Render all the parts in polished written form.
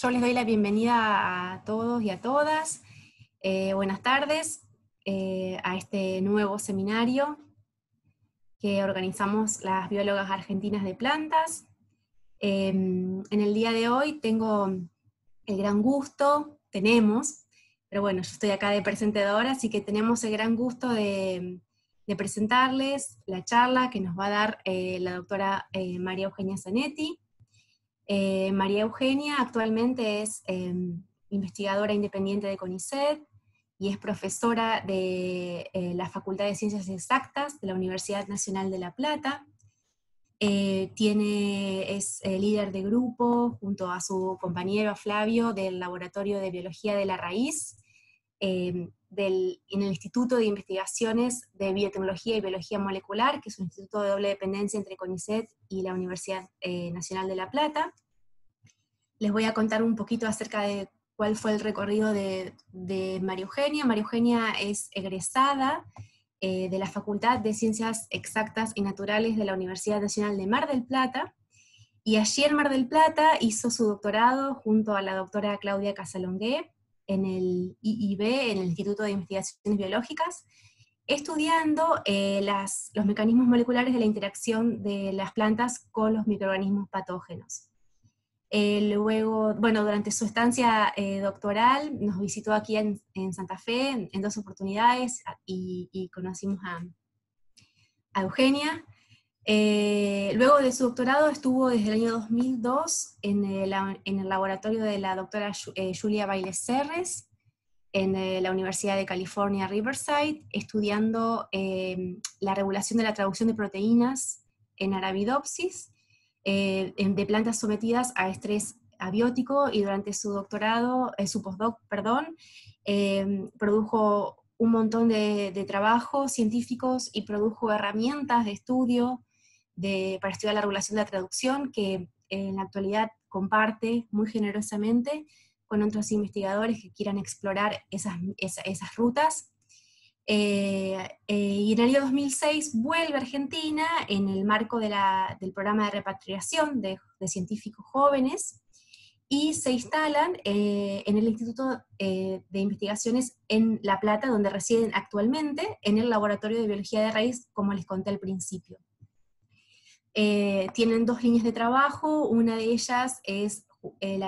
Yo les doy la bienvenida a todos y a todas. Buenas tardes a este nuevo seminario que organizamos las biólogas argentinas de plantas. En el día de hoy tengo el gran gusto, pero bueno, yo estoy acá de presentadora, así que tenemos el gran gusto de presentarles la charla que nos va a dar la doctora María Eugenia Zanetti. María Eugenia actualmente es investigadora independiente de CONICET y es profesora de la Facultad de Ciencias Exactas de la Universidad Nacional de La Plata. Es líder de grupo junto a su compañero Flavio del Laboratorio de Biología de la Raíz en el Instituto de Investigaciones de Biotecnología y Biología Molecular, que es un instituto de doble dependencia entre CONICET y la Universidad Nacional de La Plata. Les voy a contar un poquito acerca de cuál fue el recorrido de María Eugenia. María Eugenia es egresada de la Facultad de Ciencias Exactas y Naturales de la Universidad Nacional de Mar del Plata, y allí en Mar del Plata hizo su doctorado junto a la doctora Claudia Casalongué en el IIB, en el Instituto de Investigaciones Biológicas, estudiando los mecanismos moleculares de la interacción de las plantas con los microorganismos patógenos. Luego, bueno, durante su estancia doctoral nos visitó aquí en Santa Fe en 2 oportunidades y conocimos a Eugenia. Luego de su doctorado estuvo desde el año 2002 en el laboratorio de la doctora Julia Bailes Serres en la Universidad de California, Riverside, estudiando la regulación de la traducción de proteínas en Arabidopsis, de plantas sometidas a estrés abiótico, y durante su doctorado, su postdoc, produjo un montón de trabajos científicos y produjo herramientas de estudio para estudiar la regulación de la traducción que en la actualidad comparte muy generosamente con otros investigadores que quieran explorar esas rutas. Y en el año 2006 vuelve a Argentina en el marco del programa de repatriación de científicos jóvenes, y se instalan en el Instituto de Investigaciones en La Plata, donde residen actualmente, en el Laboratorio de Biología de Raíz, como les conté al principio. Tienen 2 líneas de trabajo. Una de ellas es el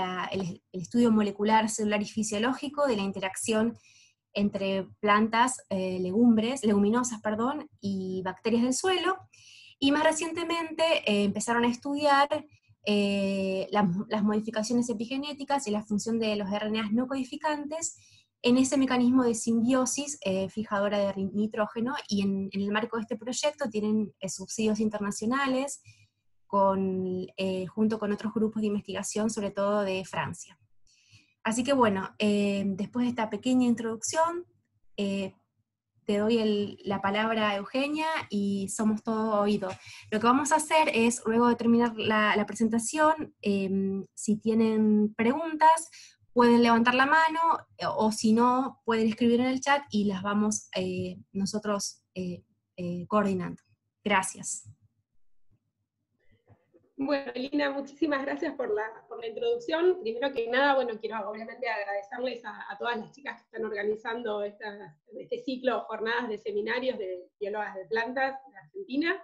estudio molecular, celular y fisiológico de la interacción entre plantas, leguminosas, y bacterias del suelo, y más recientemente empezaron a estudiar las modificaciones epigenéticas y la función de los RNAs no codificantes en ese mecanismo de simbiosis fijadora de nitrógeno, y en el marco de este proyecto tienen subsidios internacionales junto con otros grupos de investigación, sobre todo de Francia. Así que bueno, después de esta pequeña introducción, te doy la palabra a Eugenia y somos todo oído. Lo que vamos a hacer es, luego de terminar la presentación, si tienen preguntas, pueden levantar la mano, o si no, pueden escribir en el chat y las vamos nosotros coordinando. Gracias. Bueno, Lina, muchísimas gracias por la introducción. Primero que nada, bueno, quiero obviamente agradecerles a todas las chicas que están organizando este ciclo, jornadas de seminarios de biólogas de plantas de Argentina.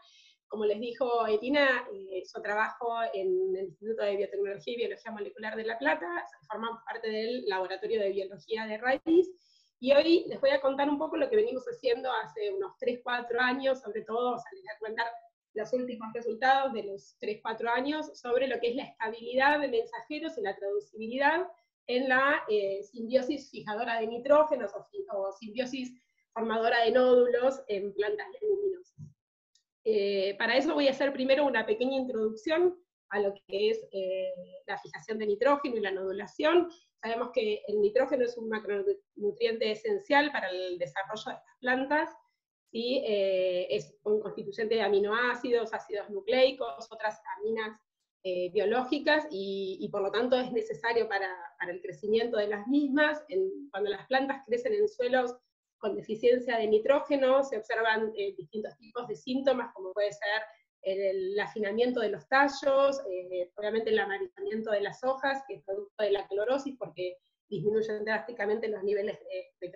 Como les dijo Lina, yo trabajo en el Instituto de Biotecnología y Biología Molecular de La Plata, formamos parte del Laboratorio de Biología de Raíz, y hoy les voy a contar un poco lo que venimos haciendo hace unos 3-4 años, sobre todo, les voy a contar los últimos resultados de los 3-4 años sobre lo que es la estabilidad de mensajeros y la traducibilidad en la simbiosis fijadora de nitrógenos o simbiosis formadora de nódulos en plantas leguminosas. Para eso voy a hacer primero una pequeña introducción a lo que es la fijación de nitrógeno y la nodulación. Sabemos que el nitrógeno es un macronutriente esencial para el desarrollo de estas plantas. ¿Sí? Es un constituyente de aminoácidos, ácidos nucleicos, otras aminas biológicas, y por lo tanto es necesario para el crecimiento de las mismas. Cuando las plantas crecen en suelos con deficiencia de nitrógeno, se observan distintos tipos de síntomas, como puede ser el afinamiento de los tallos, obviamente el amarillo de las hojas, que es producto de la clorosis, porque disminuyen drásticamente los niveles de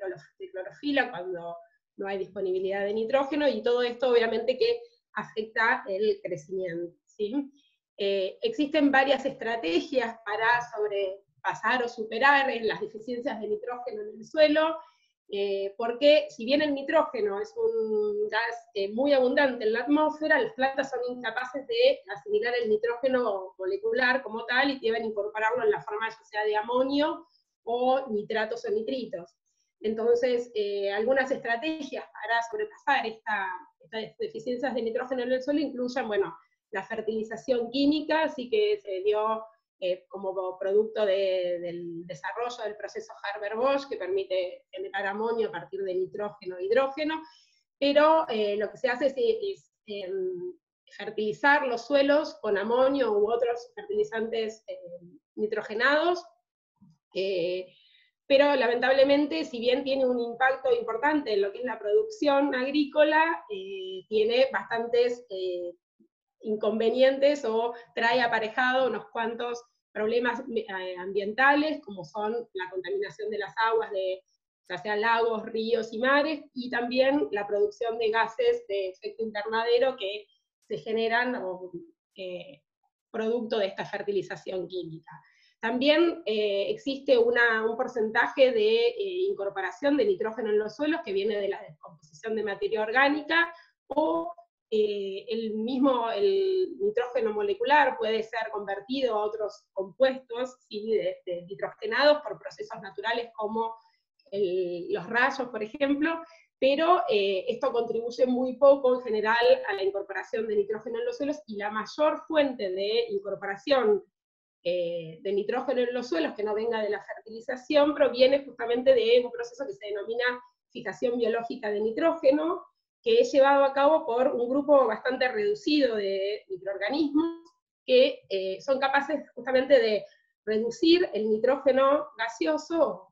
clorofila cuando no hay disponibilidad de nitrógeno, y todo esto obviamente que afecta el crecimiento, ¿sí? Existen varias estrategias para sobrepasar o superar las deficiencias de nitrógeno en el suelo, porque si bien el nitrógeno es un gas muy abundante en la atmósfera, las plantas son incapaces de asimilar el nitrógeno molecular como tal y deben incorporarlo en la forma ya sea de amonio o nitratos o nitritos. Entonces, algunas estrategias para sobrepasar estas deficiencias de nitrógeno en el suelo incluyen, bueno, la fertilización química, así que se dio como producto del desarrollo del proceso Haber-Bosch, que permite generar amonio a partir de nitrógeno e hidrógeno, pero lo que se hace es fertilizar los suelos con amonio u otros fertilizantes nitrogenados, pero lamentablemente, si bien tiene un impacto importante en lo que es la producción agrícola, tiene bastantes inconvenientes o trae aparejado unos cuantos problemas ambientales, como son la contaminación de las aguas de ya sea lagos, ríos y mares, y también la producción de gases de efecto invernadero que se generan producto de esta fertilización química. También existe un porcentaje de incorporación de nitrógeno en los suelos que viene de la descomposición de materia orgánica, o el nitrógeno molecular puede ser convertido a otros compuestos, ¿sí? de nitrogenados por procesos naturales como los rayos, por ejemplo, pero esto contribuye muy poco en general a la incorporación de nitrógeno en los suelos, y la mayor fuente de incorporación de nitrógeno en los suelos que no venga de la fertilización proviene justamente de un proceso que se denomina fijación biológica de nitrógeno, que es llevado a cabo por un grupo bastante reducido de microorganismos que son capaces justamente de reducir el nitrógeno gaseoso,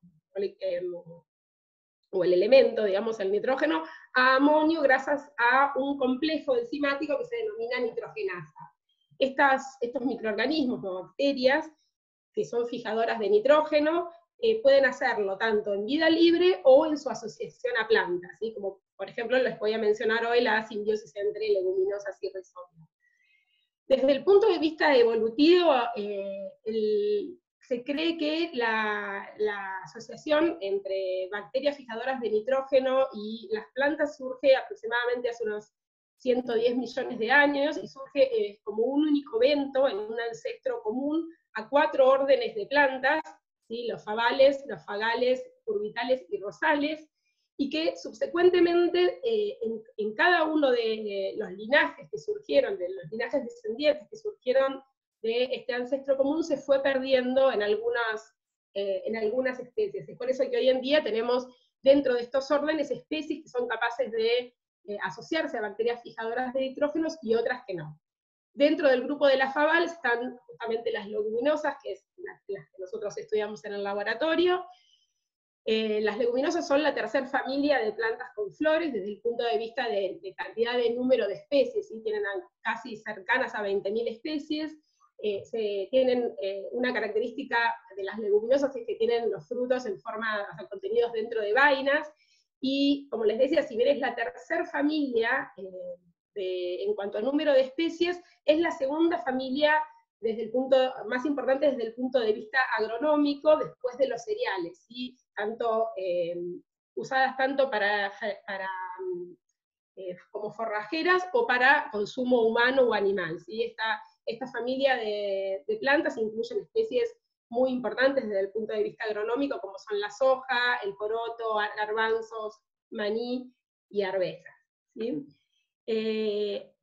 o el elemento, digamos, el nitrógeno, a amonio gracias a un complejo enzimático que se denomina nitrogenasa. Estos microorganismos o bacterias, que son fijadoras de nitrógeno, pueden hacerlo tanto en vida libre o en su asociación a plantas, ¿sí? Como por ejemplo les voy a mencionar hoy la simbiosis entre leguminosas y rizoma. Desde el punto de vista evolutivo, se cree que la asociación entre bacterias fijadoras de nitrógeno y las plantas surge aproximadamente hace unos 110 millones de años, y surge como un único evento en un ancestro común a 4 órdenes de plantas, ¿sí? Los fabales, los fagales, urbitales y rosales, y que subsecuentemente en cada uno de los linajes que surgieron, de los linajes descendientes que surgieron de este ancestro común, se fue perdiendo en algunas especies. Es por eso que hoy en día tenemos dentro de estos órdenes especies que son capaces de asociarse a bacterias fijadoras de nitrógenos y otras que no. Dentro del grupo de las fabales están justamente las leguminosas, que es las que nosotros estudiamos en el laboratorio. Las leguminosas son la tercera familia de plantas con flores desde el punto de vista de cantidad de número de especies, ¿sí? Tienen casi cercanas a 20.000 especies. Tienen una característica de las leguminosas, es que tienen los frutos en forma, o sea, contenidos dentro de vainas, y como les decía, si bien es la tercera familia en cuanto a número de especies, es la segunda familia más importante desde el punto de vista agronómico, después de los cereales, ¿sí? Usadas tanto como forrajeras o para consumo humano o animal, ¿sí? Esta familia de plantas incluyen especies muy importantes desde el punto de vista agronómico, como son la soja, el poroto, garbanzos, maní y arvejas, ¿sí?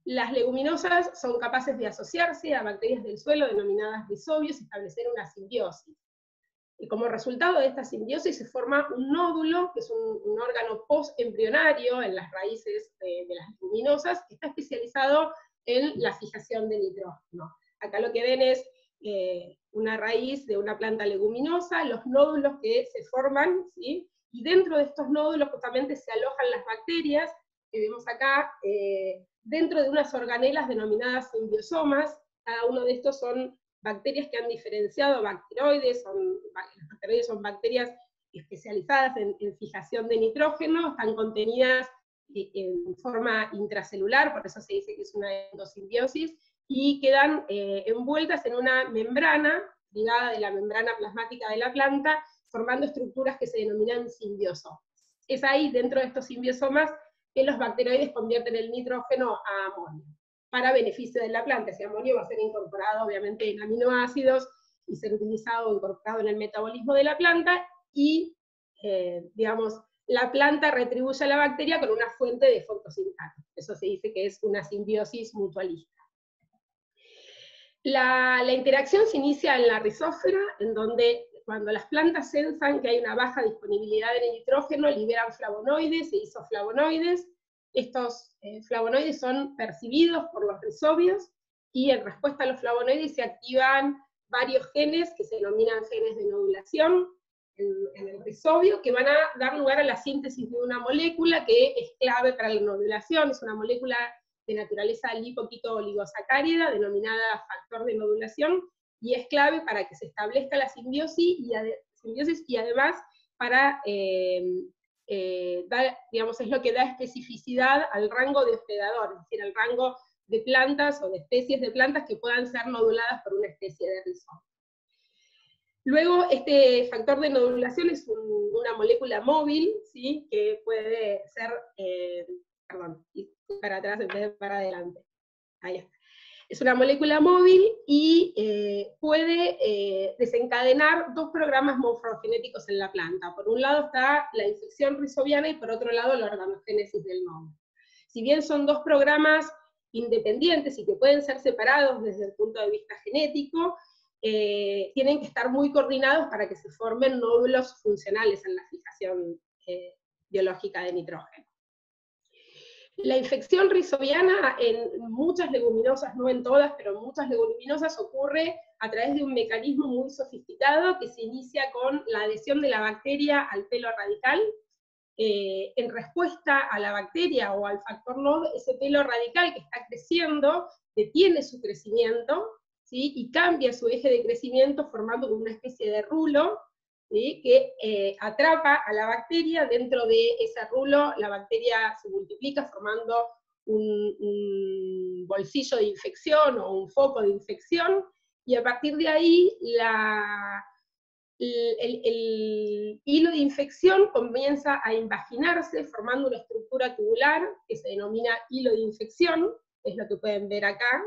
Las leguminosas son capaces de asociarse a bacterias del suelo denominadas rizobios y establecer una simbiosis. Y como resultado de esta simbiosis se forma un nódulo, que es un órgano postembrionario en las raíces de las leguminosas, que está especializado en la fijación de nitrógeno. Acá lo que ven es una raíz de una planta leguminosa, los nódulos que se forman, ¿sí? Y dentro de estos nódulos justamente se alojan las bacterias, que vemos acá dentro de unas organelas denominadas simbiosomas. Cada uno de estos son bacterias que han diferenciado bacteroides, las bacteroides son bacterias especializadas en fijación de nitrógeno, están contenidas en forma intracelular, por eso se dice que es una endosimbiosis, y quedan envueltas en una membrana, ligada de la membrana plasmática de la planta, formando estructuras que se denominan simbiosomas. Es ahí, dentro de estos simbiosomas, que los bacteroides convierten el nitrógeno a amonio, para beneficio de la planta. Ese amonio va a ser incorporado, obviamente, en aminoácidos, y ser utilizado, incorporado en el metabolismo de la planta, y, digamos, la planta retribuye a la bacteria con una fuente de fotosintasa. Eso se dice que es una simbiosis mutualista. La interacción se inicia en la rizósfera, en donde cuando las plantas sensan que hay una baja disponibilidad de nitrógeno, liberan flavonoides e isoflavonoides. Estos flavonoides son percibidos por los rizobios, y en respuesta a los flavonoides se activan varios genes que se denominan genes de nodulación en el rizobio, que van a dar lugar a la síntesis de una molécula que es clave para la nodulación. Es una molécula de naturaleza lipoquito-oligosacárida, denominada factor de nodulación, y es clave para que se establezca la simbiosis, y además para, digamos, es lo que da especificidad al rango de hospedador, es decir, al rango de plantas o de especies de plantas que puedan ser noduladas por una especie de rizoma. Luego, este factor de nodulación es una molécula móvil, ¿sí?, que puede ser, perdón, para atrás en vez de para adelante. Ahí está. Es una molécula móvil y puede desencadenar dos programas morfogenéticos en la planta. Por un lado está la infección rizobiana y por otro lado la organogénesis del nódulo. Si bien son dos programas independientes y que pueden ser separados desde el punto de vista genético, tienen que estar muy coordinados para que se formen nódulos funcionales en la fijación biológica de nitrógeno. La infección rizobiana en muchas leguminosas, no en todas, pero en muchas leguminosas ocurre a través de un mecanismo muy sofisticado que se inicia con la adhesión de la bacteria al pelo radical. En respuesta a la bacteria o al factor NOD, ese pelo radical que está creciendo detiene su crecimiento, ¿sí?, y cambia su eje de crecimiento formando como una especie de rulo, ¿sí?, que atrapa a la bacteria. Dentro de ese rulo la bacteria se multiplica formando un bolsillo de infección o un foco de infección, y a partir de ahí el hilo de infección comienza a invaginarse formando una estructura tubular que se denomina hilo de infección, es lo que pueden ver acá,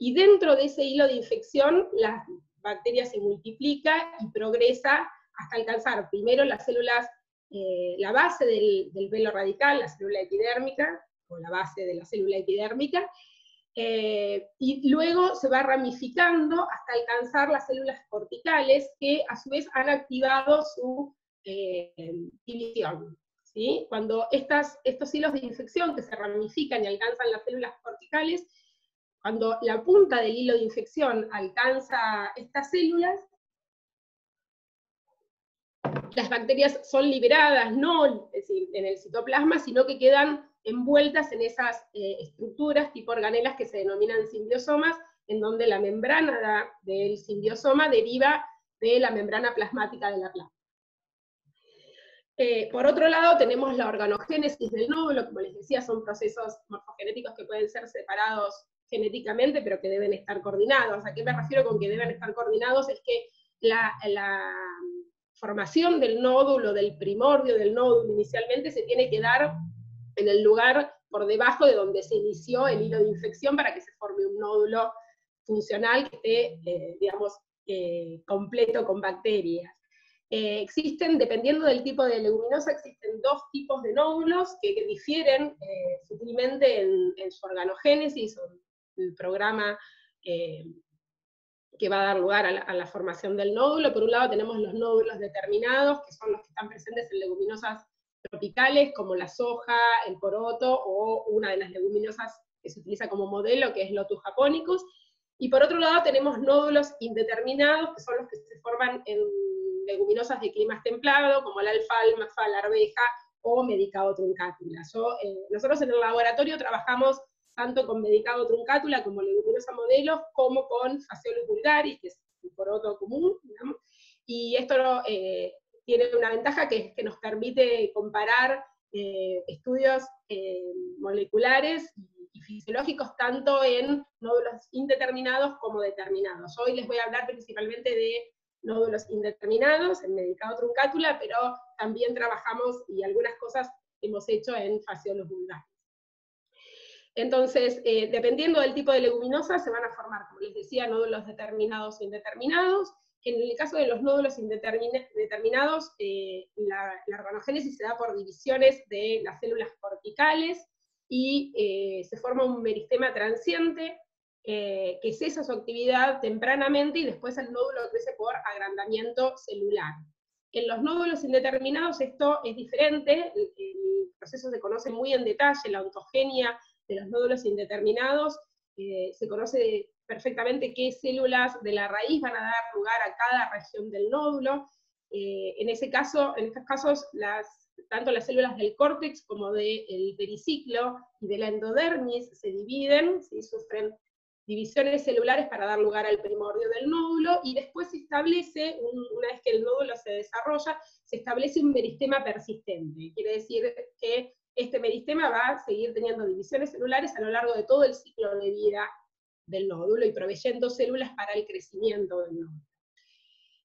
y dentro de ese hilo de infección la bacteria se multiplica y progresa hasta alcanzar primero las células, la base del velo radical, la célula epidérmica, o la base de la célula epidérmica, y luego se va ramificando hasta alcanzar las células corticales, que a su vez han activado su división, ¿sí? Cuando estos hilos de infección que se ramifican y alcanzan las células corticales, cuando la punta del hilo de infección alcanza estas células, las bacterias son liberadas, no es decir, en el citoplasma, sino que quedan envueltas en esas estructuras tipo organelas que se denominan simbiosomas, en donde la membrana del simbiosoma deriva de la membrana plasmática de la planta. Por otro lado, tenemos la organogénesis del nódulo. Como les decía, son procesos morfogenéticos que pueden ser separados genéticamente, pero que deben estar coordinados. ¿A qué me refiero con que deben estar coordinados? Es que la formación del nódulo, del primordio del nódulo inicialmente, se tiene que dar en el lugar por debajo de donde se inició el hilo de infección, para que se forme un nódulo funcional que esté, digamos, completo con bacterias. Existen, dependiendo del tipo de leguminosa, existen dos tipos de nódulos que difieren sutilmente en su organogénesis, o el programa que va a dar lugar a la formación del nódulo. Por un lado tenemos los nódulos determinados, que son los que están presentes en leguminosas tropicales, como la soja, el poroto, o una de las leguminosas que se utiliza como modelo, que es Lotus japonicus. Y por otro lado tenemos nódulos indeterminados, que son los que se forman en leguminosas de climas templados, como la alfalfa, la arveja, o Medicao truncatula. Nosotros en el laboratorio trabajamos tanto con medicado truncátula como leguminosa modelos, como con Phaseolus vulgaris, que es un poroto común, digamos. Y esto tiene una ventaja, que es que nos permite comparar estudios moleculares y fisiológicos, tanto en nódulos indeterminados como determinados. Hoy les voy a hablar principalmente de nódulos indeterminados, en medicado truncátula, pero también trabajamos, y algunas cosas hemos hecho en Phaseolus vulgaris. Entonces, dependiendo del tipo de leguminosa, se van a formar, como les decía, nódulos determinados e indeterminados. En el caso de los nódulos indeterminados, la organogénesis se da por divisiones de las células corticales, y se forma un meristema transiente, que cesa su actividad tempranamente, y después el nódulo crece por agrandamiento celular. En los nódulos indeterminados esto es diferente, el proceso se conoce muy en detalle, la ontogenia de los nódulos indeterminados, se conoce perfectamente qué células de la raíz van a dar lugar a cada región del nódulo. En estos casos, tanto las células del córtex como del periciclo y de la endodermis se dividen, ¿sí? Sufren divisiones celulares para dar lugar al primordio del nódulo, y después se establece, una vez que el nódulo se desarrolla, se establece un meristema persistente. Quiere decir que este meristema va a seguir teniendo divisiones celulares a lo largo de todo el ciclo de vida del nódulo, y proveyendo células para el crecimiento del nódulo.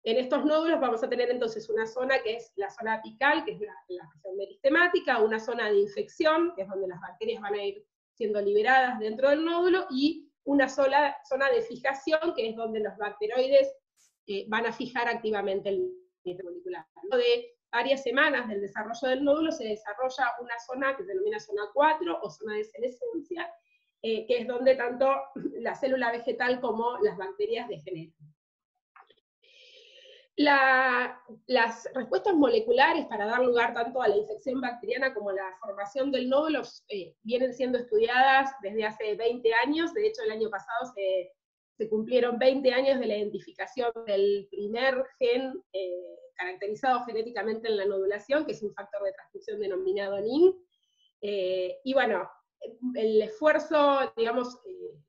En estos nódulos vamos a tener entonces una zona que es la zona apical, que es la región meristemática, una zona de infección, que es donde las bacterias van a ir siendo liberadas dentro del nódulo, y una sola zona de fijación, que es donde los bacteroides van a fijar activamente el nitrito molecular. Luego de varias semanas del desarrollo del nódulo se desarrolla una zona que se denomina zona 4 o zona de senescencia, que es donde tanto la célula vegetal como las bacterias degeneran. Las respuestas moleculares para dar lugar tanto a la infección bacteriana como a la formación del nódulo vienen siendo estudiadas desde hace 20 años, de hecho el año pasado se cumplieron 20 años de la identificación del primer gen caracterizado genéticamente en la nodulación, que es un factor de transcripción denominado NIN, y bueno, el esfuerzo, digamos,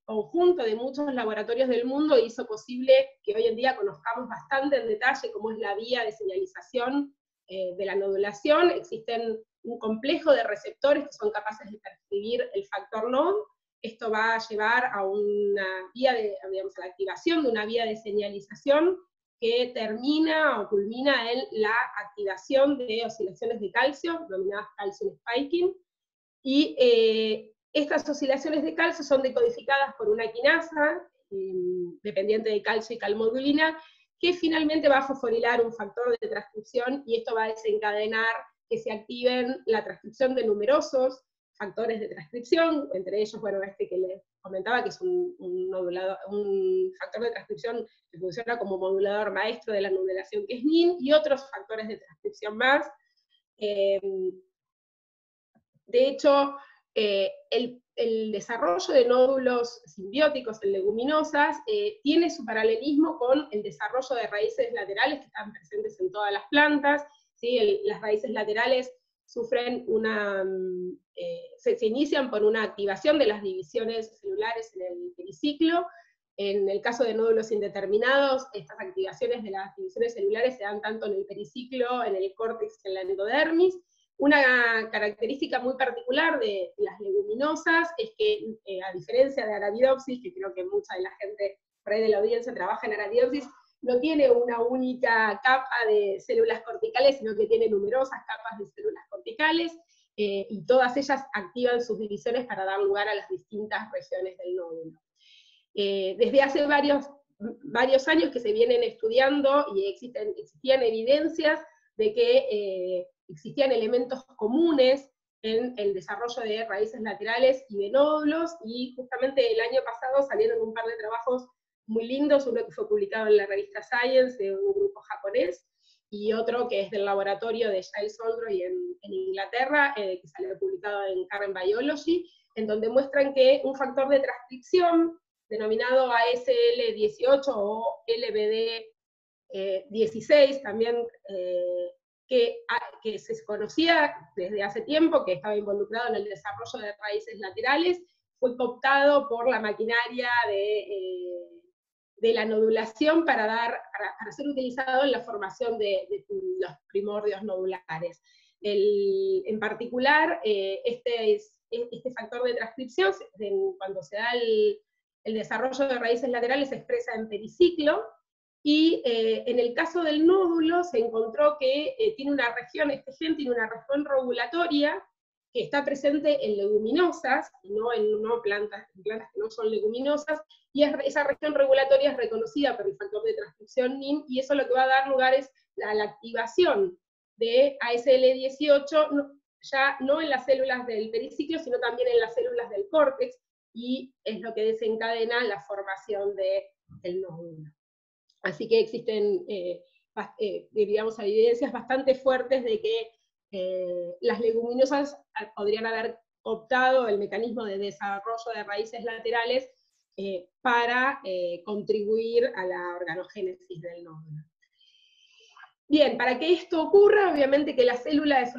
conjunto de muchos laboratorios del mundo hizo posible que hoy en día conozcamos bastante en detalle cómo es la vía de señalización de la nodulación. Existen un complejo de receptores que son capaces de transcribir el factor NOD. Esto va a llevar a una vía digamos, a la activación de una vía de señalización que termina o culmina en la activación de oscilaciones de calcio, denominadas calcium spiking, y estas oscilaciones de calcio son decodificadas por una quinasa dependiente de calcio y calmodulina, que finalmente va a fosforilar un factor de transcripción, y esto va a desencadenar que se activen la transcripción de numerosos factores de transcripción, entre ellos, bueno, este que les comentaba, que es un factor de transcripción que funciona como modulador maestro de la nodulación, que es NIN, y otros factores de transcripción más. De hecho, el desarrollo de nódulos simbióticos en leguminosas tiene su paralelismo con el desarrollo de raíces laterales que están presentes en todas las plantas, ¿sí? Las raíces laterales sufren se inician por una activación de las divisiones celulares en el periciclo. En el caso de nódulos indeterminados, estas activaciones de las divisiones celulares se dan tanto en el periciclo, en el córtex, en la endodermis. Una característica muy particular de las leguminosas es que, a diferencia de Arabidopsis, que creo que mucha de la gente por ahí de la audiencia trabaja en Arabidopsis, no tiene una única capa de células corticales, sino que tiene numerosas capas de células corticales, y todas ellas activan sus divisiones para dar lugar a las distintas regiones del nódulo. Desde hace varios años que se vienen estudiando, y existían evidencias de que existían elementos comunes en el desarrollo de raíces laterales y de nódulos, y justamente el año pasado salieron un par de trabajos muy lindos, uno que fue publicado en la revista Science de un grupo japonés, y otro que es del laboratorio de Giles Oldroyd en Inglaterra, que salió publicado en Current Biology, en donde muestran que un factor de transcripción denominado ASL18 o LBD16, también que se conocía desde hace tiempo, que estaba involucrado en el desarrollo de raíces laterales, fue cooptado por la maquinaria de la nodulación para ser utilizado en la formación de los primordios nodulares. En particular, este factor de transcripción, cuando se da el desarrollo de raíces laterales, se expresa en periciclo, y en el caso del nódulo se encontró que tiene una región, este gen tiene una región regulatoria que está presente en leguminosas, y no en plantas que no son leguminosas, y esa región regulatoria es reconocida por el factor de transcripción NIM, y eso lo que va a dar lugar es a la activación de ASL18, ya no en las células del periciclo, sino también en las células del córtex, y es lo que desencadena la formación del nódulo. Así que existen, digamos, evidencias bastante fuertes de que las leguminosas podrían haber optado el mecanismo de desarrollo de raíces laterales para contribuir a la organogénesis del nódulo. Bien, para que esto ocurra, obviamente que la célula es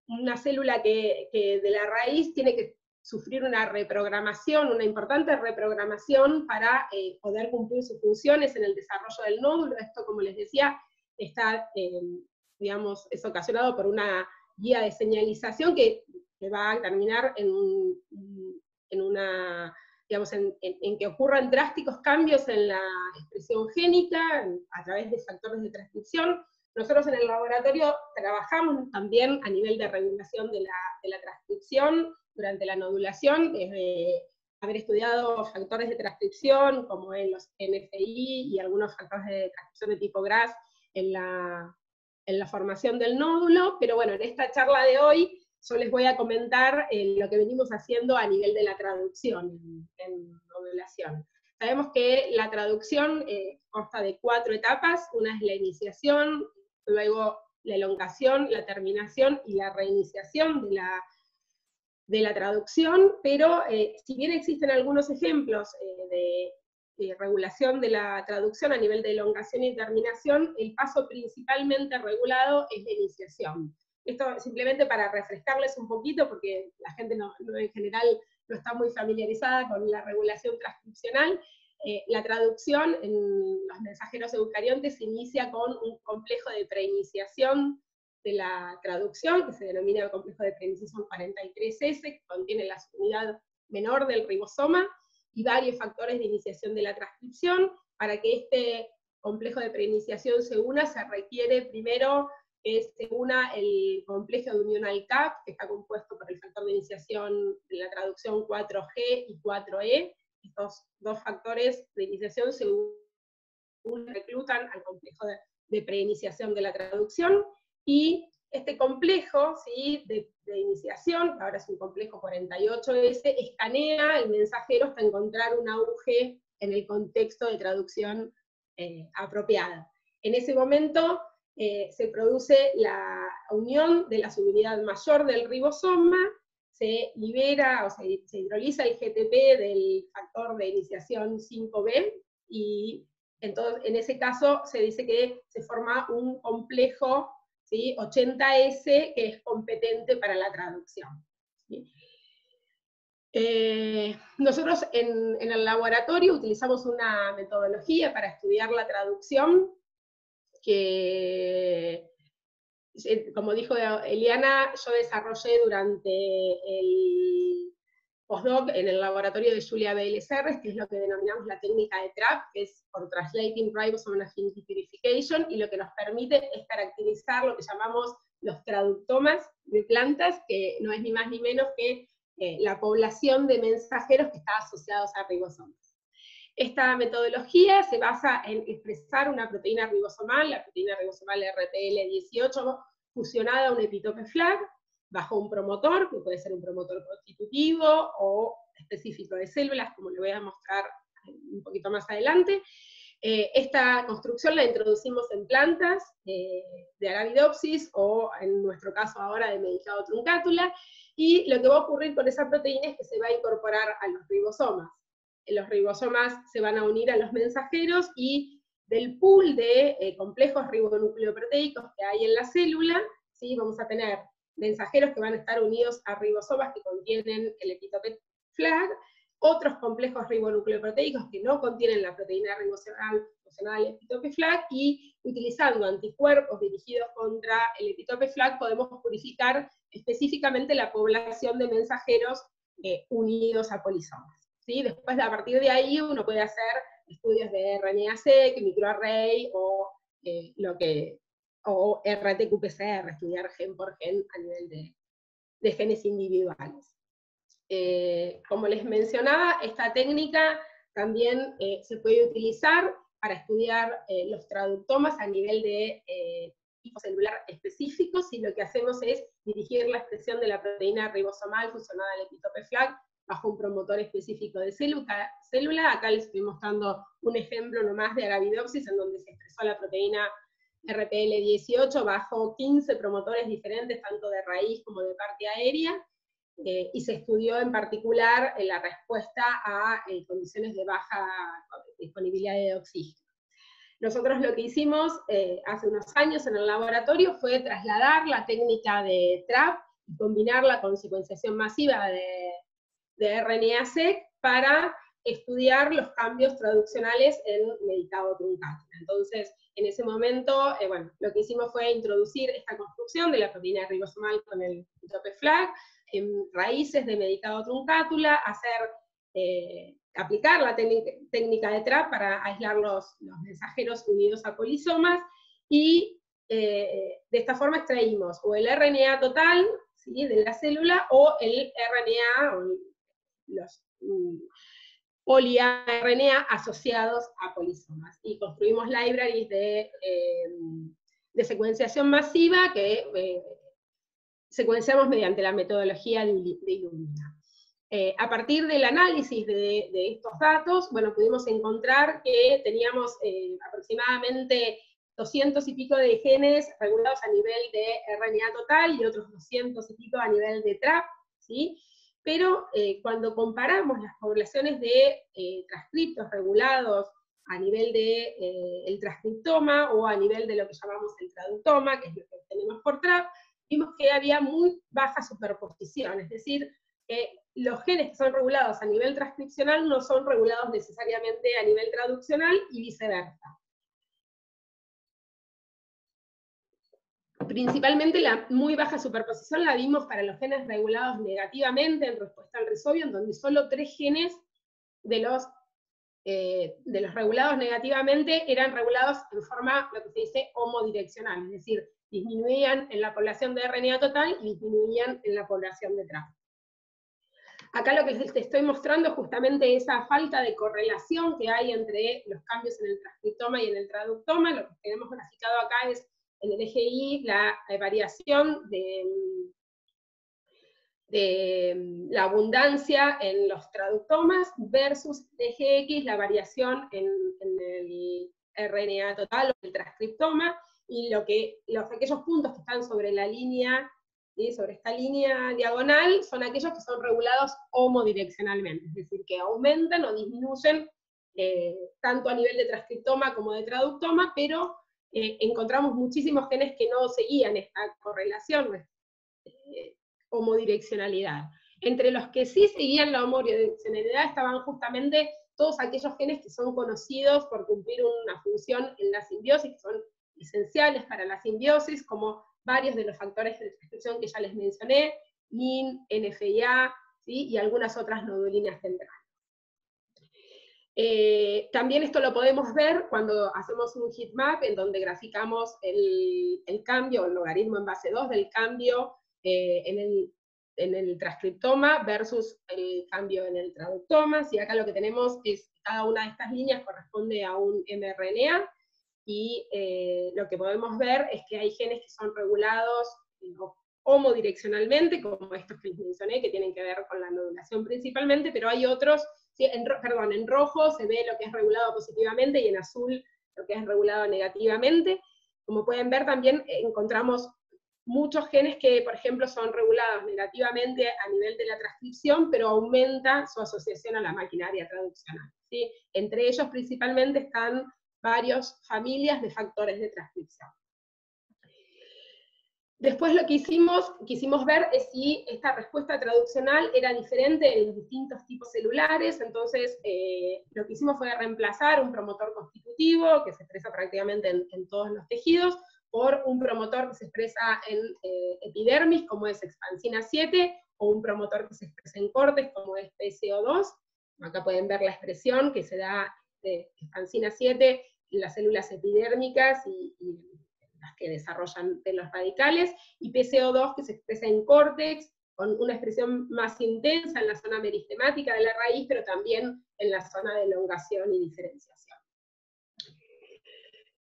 una célula que de la raíz tiene que sufrir una reprogramación, una importante reprogramación para poder cumplir sus funciones en el desarrollo del nódulo. Esto, como les decía, está, digamos, es ocasionado por una guía de señalización que va a terminar en que ocurran drásticos cambios en la expresión génica a través de factores de transcripción. Nosotros en el laboratorio trabajamos también a nivel de regulación de la transcripción durante la nodulación, desde haber estudiado factores de transcripción como en los NFI y algunos factores de transcripción de tipo GRAS en la formación del nódulo, pero bueno, en esta charla de hoy yo les voy a comentar lo que venimos haciendo a nivel de la traducción en nodulación. Sabemos que la traducción consta de 4 etapas: una es la iniciación, luego la elongación, la terminación y la reiniciación de la traducción, pero si bien existen algunos ejemplos de regulación de la traducción a nivel de elongación y terminación, el paso principalmente regulado es la iniciación. Esto simplemente para refrescarles un poquito, porque la gente en general no está muy familiarizada con la regulación transcripcional. La traducción en los mensajeros eucariontes se inicia con un complejo de preiniciación de la traducción, que se denomina el complejo de preiniciación 43S, que contiene la subunidad menor del ribosoma, y varios factores de iniciación de la transcripción. Para que este complejo de preiniciación se una, se requiere primero que se una el complejo de unión al CAP, que está compuesto por el factor de iniciación de la traducción 4G y 4E. Estos dos factores de iniciación se reclutan al complejo de preiniciación de la traducción, y este complejo, ¿sí?, de iniciación, que ahora es un complejo 48S, escanea el mensajero hasta encontrar un auge en el contexto de traducción apropiada. En ese momento se produce la unión de la subunidad mayor del ribosoma, se libera o se hidroliza el GTP del factor de iniciación 5B, y entonces en ese caso se dice que se forma un complejo, ¿sí?, 80S, que es competente para la traducción, ¿sí? Nosotros en el laboratorio utilizamos una metodología para estudiar la traducción que, como dijo Eliana, yo desarrollé durante el postdoc en el laboratorio de Julia Vélez Serres, que es lo que denominamos la técnica de TRAP, que es por Translating Ribosome Affinity Purification, y lo que nos permite es caracterizar lo que llamamos los traductomas de plantas, que no es ni más ni menos que la población de mensajeros que está asociados a ribosomas. Esta metodología se basa en expresar una proteína ribosomal, la proteína ribosomal RPL18, fusionada a un epitope FLAG, bajo un promotor, que puede ser un promotor constitutivo o específico de células, como le voy a mostrar un poquito más adelante. Esta construcción la introducimos en plantas de Arabidopsis, o en nuestro caso ahora de Medicado truncatula, y lo que va a ocurrir con esa proteína es que se va a incorporar a los ribosomas. Los ribosomas se van a unir a los mensajeros, y del pool de complejos ribonucleoproteicos que hay en la célula, ¿sí?, vamos a tener mensajeros que van a estar unidos a ribosomas que contienen el epitope FLAG, otros complejos ribonucleoproteicos que no contienen la proteína ribosomal funcional epitope FLAG, y utilizando anticuerpos dirigidos contra el epitope FLAG podemos purificar específicamente la población de mensajeros unidos a polisomas. ¿Sí? Después, a partir de ahí, uno puede hacer estudios de RNA-seq, microarray, o o RT-qPCR, estudiar gen por gen a nivel de genes individuales. Como les mencionaba, esta técnica también se puede utilizar para estudiar los traductomas a nivel de tipo celular específicos, y lo que hacemos es dirigir la expresión de la proteína ribosomal fusionada al epitope FLAG bajo un promotor específico de célula. Acá les estoy mostrando un ejemplo nomás de Arabidopsis, en donde se expresó la proteína RPL18 bajo 15 promotores diferentes, tanto de raíz como de parte aérea, y se estudió en particular la respuesta a condiciones de baja disponibilidad de oxígeno. Nosotros lo que hicimos hace unos años en el laboratorio fue trasladar la técnica de TRAP y combinarla con secuenciación masiva de RNA-seq para estudiar los cambios traduccionales en medicado truncátil. Entonces, en ese momento, bueno, lo que hicimos fue introducir esta construcción de la proteína ribosomal con el epitope FLAG en raíces de medicado truncátula, aplicar la técnica de TRAP para aislar los mensajeros unidos a polisomas, y de esta forma extraímos o el RNA total, ¿sí?, de la célula, o el RNA, o los poliRNA asociados a polisomas. Y construimos libraries de secuenciación masiva que secuenciamos mediante la metodología de Illumina. A partir del análisis de estos datos, bueno, pudimos encontrar que teníamos aproximadamente 200 y pico de genes regulados a nivel de RNA total y otros 200 y pico a nivel de TRAP, ¿sí? Pero cuando comparamos las poblaciones de transcriptos regulados a nivel de el transcriptoma, o a nivel de lo que llamamos el traductoma, que es lo que tenemos por TRAP, vimos que había muy baja superposición, es decir, los genes que son regulados a nivel transcripcional no son regulados necesariamente a nivel traduccional, y viceversa. Principalmente la muy baja superposición la vimos para los genes regulados negativamente en respuesta al Rhizobio, en donde solo 3 genes de los regulados negativamente eran regulados en forma, lo que se dice, homodireccional, es decir, disminuían en la población de RNA total y disminuían en la población de TRAP. Acá lo que les estoy mostrando es justamente esa falta de correlación que hay entre los cambios en el transcriptoma y en el traductoma. Lo que tenemos graficado acá es en el eje Y la variación de la abundancia en los traductomas versus el eje X, la variación en el RNA total o el transcriptoma, y aquellos puntos que están sobre la línea, ¿sí?, sobre esta línea diagonal, son aquellos que son regulados homodireccionalmente, es decir, que aumentan o disminuyen tanto a nivel de transcriptoma como de traductoma, pero encontramos muchísimos genes que no seguían esta correlación, homodireccionalidad. Entre los que sí seguían la homodireccionalidad estaban justamente todos aquellos genes que son conocidos por cumplir una función en la simbiosis, que son esenciales para la simbiosis, como varios de los factores de transcripción que ya les mencioné, NIN, NFIA, ¿sí?, y algunas otras nodulinas centrales. También esto lo podemos ver cuando hacemos un heatmap, en donde graficamos el cambio, el logaritmo en base 2 del cambio en el transcriptoma versus el cambio en el traductoma. Si acá lo que tenemos es, cada una de estas líneas corresponde a un mRNA, y lo que podemos ver es que hay genes que son regulados homodireccionalmente, como estos que les mencioné, que tienen que ver con la nodulación principalmente, pero hay otros, sí, en rojo se ve lo que es regulado positivamente, y en azul lo que es regulado negativamente. Como pueden ver, también encontramos muchos genes que, por ejemplo, son regulados negativamente a nivel de la transcripción, pero aumenta su asociación a la maquinaria traduccional, ¿sí? Entre ellos principalmente están varias familias de factores de transcripción. Después lo que quisimos ver es si esta respuesta traduccional era diferente en los distintos tipos celulares. Entonces lo que hicimos fue reemplazar un promotor constitutivo, que se expresa prácticamente en todos los tejidos, por un promotor que se expresa en epidermis, como es expansina 7, o un promotor que se expresa en cortes, como es PCO2. Acá pueden ver la expresión que se da de expansina 7 en las células epidérmicas y las que desarrollan pelos radicales, y PCO2 que se expresa en córtex, con una expresión más intensa en la zona meristemática de la raíz, pero también en la zona de elongación y diferenciación.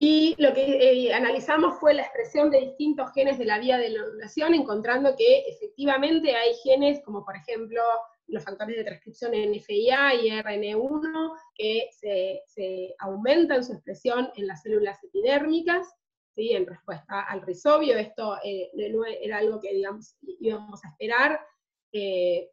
Y lo que analizamos fue la expresión de distintos genes de la vía de elongación, encontrando que efectivamente hay genes, como por ejemplo los factores de transcripción NFIA y RN1, que se aumentan su expresión en las células epidérmicas, ¿sí? En respuesta al rizobio. Esto no era algo que, digamos, íbamos a esperar,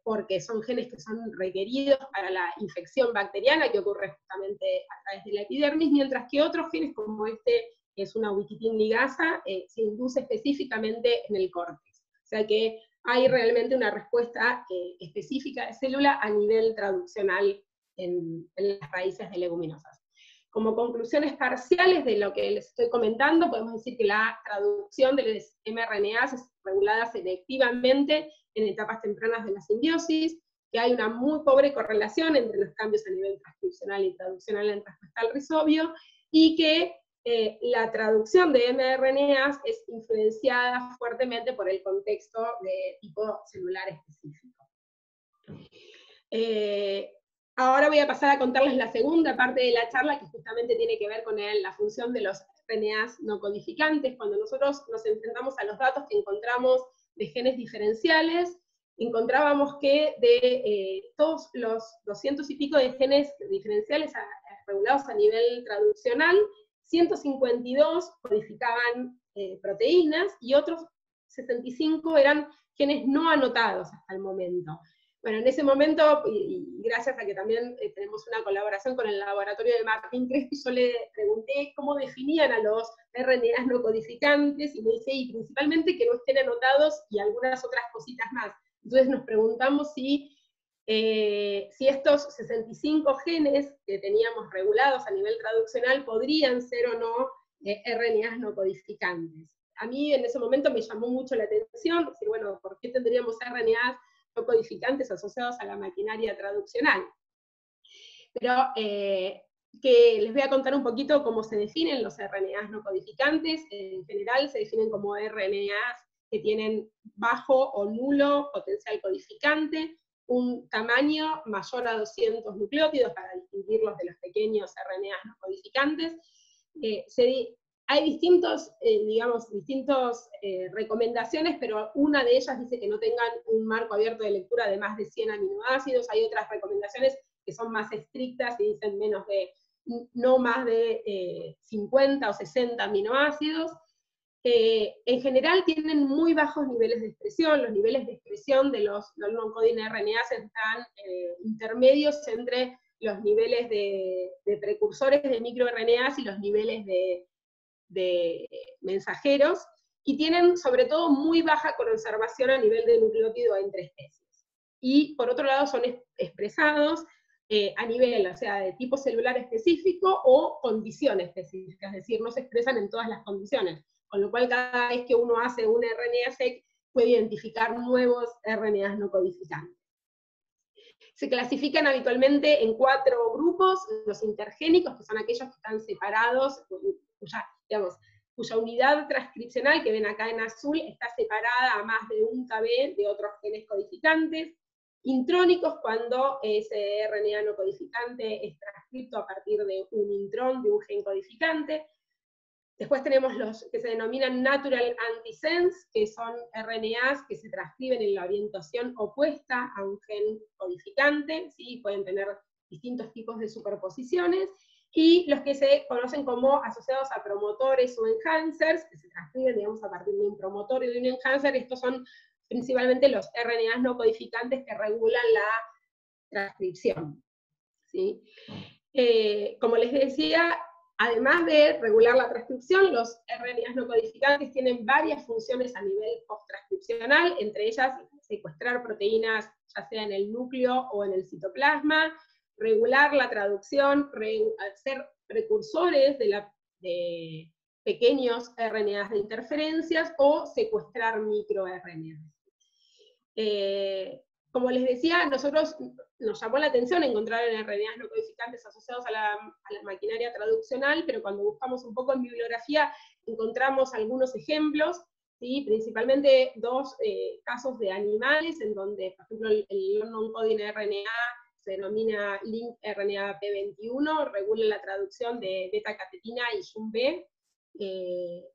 porque son genes que son requeridos para la infección bacteriana que ocurre justamente a través de la epidermis, mientras que otros genes como este, que es una ubiquitin ligasa, se induce específicamente en el córtex. O sea que hay realmente una respuesta específica de célula a nivel traduccional en las raíces de leguminosas. Como conclusiones parciales de lo que les estoy comentando, podemos decir que la traducción de los mRNAs es regulada selectivamente en etapas tempranas de la simbiosis, que hay una muy pobre correlación entre los cambios a nivel transcripcional y traduccional en respuesta al rizobio, y que la traducción de mRNAs es influenciada fuertemente por el contexto de tipo celular específico. Ahora voy a pasar a contarles la segunda parte de la charla, que justamente tiene que ver con la función de los RNAs no codificantes. Cuando nosotros nos enfrentamos a los datos que encontramos de genes diferenciales, encontrábamos que de todos los 200 y pico de genes diferenciales regulados a nivel traduccional, 152 codificaban proteínas, y otros 65 eran genes no anotados hasta el momento. Bueno, en ese momento, y gracias a que también tenemos una colaboración con el laboratorio de Martín Crespi, yo le pregunté cómo definían a los RNAs no codificantes, y me dice, y principalmente que no estén anotados y algunas otras cositas más. Entonces nos preguntamos si estos 65 genes que teníamos regulados a nivel traduccional podrían ser o no RNAs no codificantes. A mí en ese momento me llamó mucho la atención, decir, bueno, ¿por qué tendríamos RNAs no codificantes asociados a la maquinaria traduccional? Pero que les voy a contar un poquito cómo se definen los RNAs no codificantes. En general se definen como RNAs que tienen bajo o nulo potencial codificante, un tamaño mayor a 200 nucleótidos, para distinguirlos de los pequeños RNAs no codificantes. Hay distintas recomendaciones, pero una de ellas dice que no tengan un marco abierto de lectura de más de 100 aminoácidos. Hay otras recomendaciones que son más estrictas y dicen no más de 50 o 60 aminoácidos. En general tienen muy bajos niveles de expresión. Los niveles de expresión de los non-coding RNAs están intermedios entre los niveles de precursores de microRNAs y los niveles de mensajeros, y tienen sobre todo muy baja conservación a nivel de nucleótido entre especies. Y por otro lado son expresados a nivel, o sea, de tipo celular específico o condición específica, es decir, no se expresan en todas las condiciones, con lo cual cada vez que uno hace un RNA-seq puede identificar nuevos RNAs no codificantes. Se clasifican habitualmente en 4 grupos: los intergénicos, que son aquellos que están separados, cuya unidad transcripcional, que ven acá en azul, está separada a más de un kb de otros genes codificantes. Intrónicos, cuando ese RNA no codificante es transcripto a partir de un intrón de un gen codificante. Después tenemos los que se denominan natural antisense, que son RNAs que se transcriben en la orientación opuesta a un gen codificante, ¿sí? Pueden tener distintos tipos de superposiciones, y los que se conocen como asociados a promotores o enhancers, que se transcriben, digamos, a partir de un promotor y de un enhancer. Estos son principalmente los RNAs no codificantes que regulan la transcripción, ¿sí? Como les decía, Además de regular la transcripción, los RNAs no codificantes tienen varias funciones a nivel post-transcripcional, entre ellas secuestrar proteínas, ya sea en el núcleo o en el citoplasma, regular la traducción, ser precursores de pequeños RNAs de interferencias o secuestrar microRNAs. Como les decía, nosotros nos llamó la atención encontrar en RNAs no codificantes asociados a la maquinaria traduccional, pero cuando buscamos un poco en bibliografía encontramos algunos ejemplos, ¿sí? Principalmente dos casos de animales, en donde, por ejemplo, el non-coding RNA se denomina link RNA P21, regula la traducción de beta-catetina y YUM-B,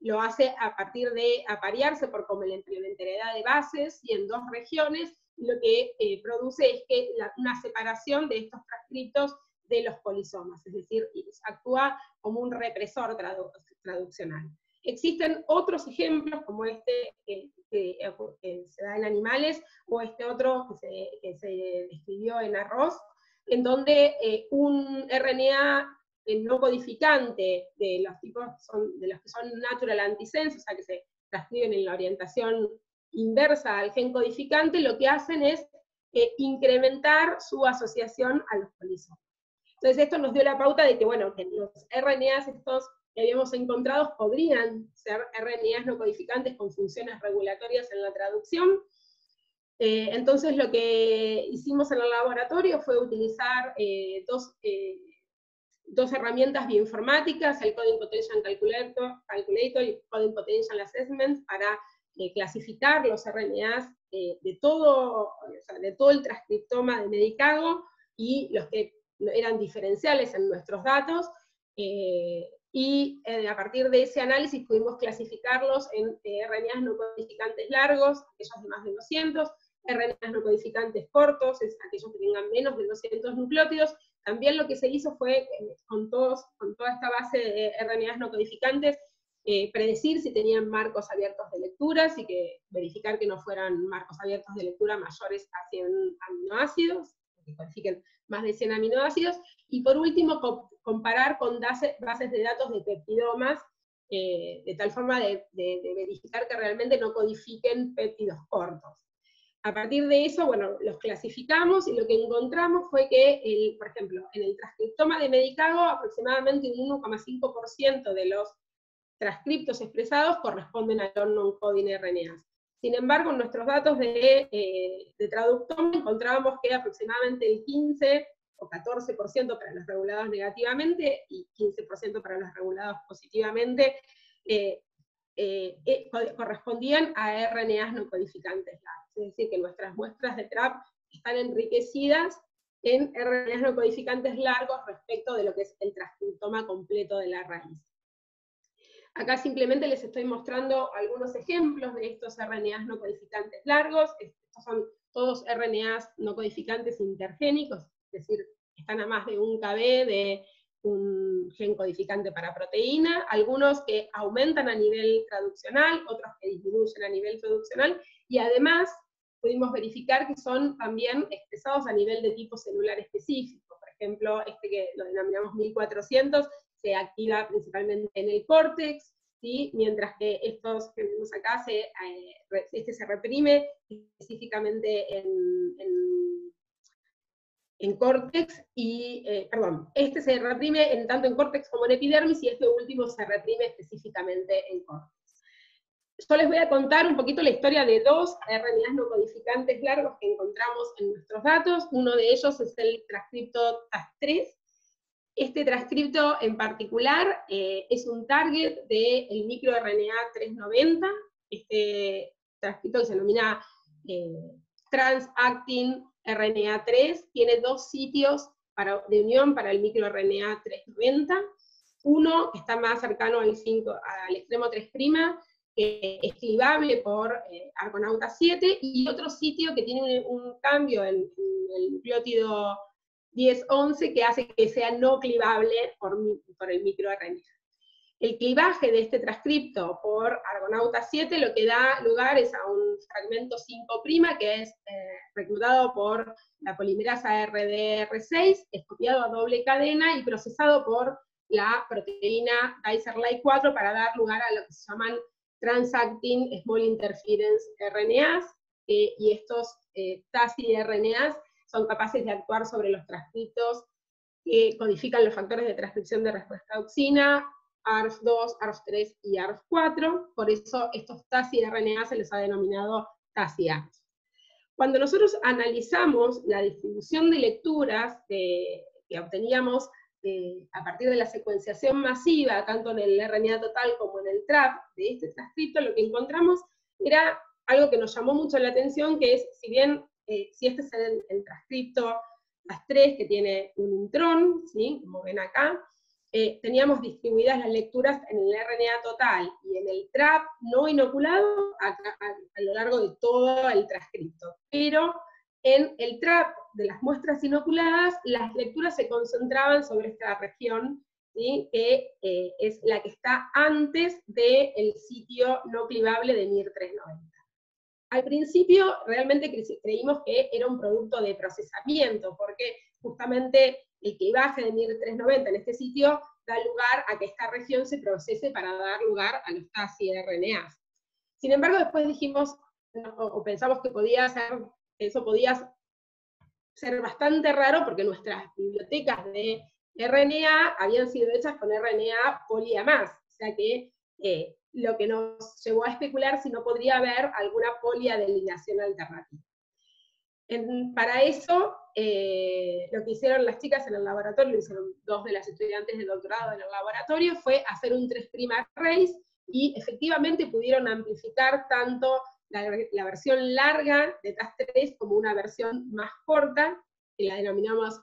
lo hace a partir de aparearse por complementariedad de bases y en dos regiones, lo que produce es que una separación de estos transcriptos de los polisomas, es decir, actúa como un represor traduccional. Existen otros ejemplos, como este que se da en animales, o este otro que se describió en arroz, en donde un RNA no codificante de los tipos de los que son natural antisense, o sea que se transcriben en la orientación inversa al gen codificante, lo que hacen es incrementar su asociación a los polisomas. Entonces esto nos dio la pauta de que, bueno, que los RNAs estos que habíamos encontrado podrían ser RNAs no codificantes con funciones regulatorias en la traducción. Entonces lo que hicimos en el laboratorio fue utilizar dos herramientas bioinformáticas, el Coding Potential Calculator y Coding Potential Assessment, para clasificar los RNAs de todo el transcriptoma de Medicago y los que eran diferenciales en nuestros datos, y a partir de ese análisis pudimos clasificarlos en RNAs no codificantes largos, aquellos de más de 200, RNAs no codificantes cortos, aquellos que tengan menos de 200 nucleótidos. También lo que se hizo fue, con toda esta base de RNAs no codificantes, predecir si tenían marcos abiertos de lecturas y verificar que no fueran marcos abiertos de lectura mayores a 100 aminoácidos, que codifiquen más de 100 aminoácidos, y por último comparar con bases de datos de peptidomas, de tal forma de verificar que realmente no codifiquen péptidos cortos. A partir de eso, bueno, los clasificamos y lo que encontramos fue que, por ejemplo, en el transcriptoma de Medicago, aproximadamente un 1,5% de los transcriptos expresados corresponden a los non-coding RNAs. Sin embargo, en nuestros datos de traductoma encontrábamos que aproximadamente el 15 o 14% para los regulados negativamente y 15% para los regulados positivamente correspondían a RNAs no codificantes largos. Es decir, que nuestras muestras de TRAP están enriquecidas en RNAs no codificantes largos respecto de lo que es el transcriptoma completo de la raíz. Acá simplemente les estoy mostrando algunos ejemplos de estos RNAs no codificantes largos. Estos son todos RNAs no codificantes intergénicos, es decir, están a más de 1 kb de un gen codificante para proteína, algunos que aumentan a nivel traduccional, otros que disminuyen a nivel traduccional, y además pudimos verificar que son también expresados a nivel de tipo celular específico. Por ejemplo, este que lo denominamos 1400, se activa principalmente en el córtex, ¿sí? Mientras que estos que vemos acá, este se reprime específicamente en córtex, este se reprime tanto en córtex como en epidermis, y este último se reprime específicamente en córtex. Yo les voy a contar un poquito la historia de dos RNAs no codificantes largos que encontramos en nuestros datos. Uno de ellos es el transcripto TAS3. Este transcripto en particular es un target del microRNA 390, este transcripto que se denomina Transactin RNA 3, tiene dos sitios de unión para el microRNA 390, uno que está más cercano al extremo 3', que es clivable por argonauta 7, y otro sitio que tiene un cambio en el nucleótido 10-11 que hace que sea no clivable por el microRNA. El clivaje de este transcripto por argonauta 7 lo que da lugar es a un fragmento 5' que es reclutado por la polimerasa RDR6, es copiado a doble cadena y procesado por la proteína Dicer-Like4 para dar lugar a lo que se llaman Transacting Small Interference RNAs, y estos TACI-RNAs son capaces de actuar sobre los transcriptos que codifican los factores de transcripción de respuesta a auxina, ARF2, ARF3 y ARF4, por eso estos TACI-RNA se les ha denominado TACI-ARF. Cuando nosotros analizamos la distribución de lecturas que obteníamos a partir de la secuenciación masiva, tanto en el RNA total como en el TRAP de este transcripto, lo que encontramos era algo que nos llamó mucho la atención, que es, si bien, si este es el transcripto TAS3, que tiene un intrón, ¿sí?, como ven acá, teníamos distribuidas las lecturas en el RNA total y en el TRAP no inoculado a lo largo de todo el transcripto. Pero en el TRAP de las muestras inoculadas, las lecturas se concentraban sobre esta región, ¿sí?, que es la que está antes del sitio no clivable de MIR390. Al principio realmente creímos que era un producto de procesamiento, porque justamente el clivaje de MIR390 en este sitio da lugar a que esta región se procese para dar lugar a los TACI-RNAs. Sin embargo, después dijimos, o pensamos que eso podía ser bastante raro, porque nuestras bibliotecas de RNA habían sido hechas con RNA poli A+, o sea que lo que nos llevó a especular si no podría haber alguna poliadelineación alternativa. Para eso, lo que hicieron las chicas en el laboratorio, hicieron dos de las estudiantes de doctorado en el laboratorio, fue hacer un 3' arrays, y efectivamente pudieron amplificar tanto la versión larga de TAS3 como una versión más corta, que la denominamos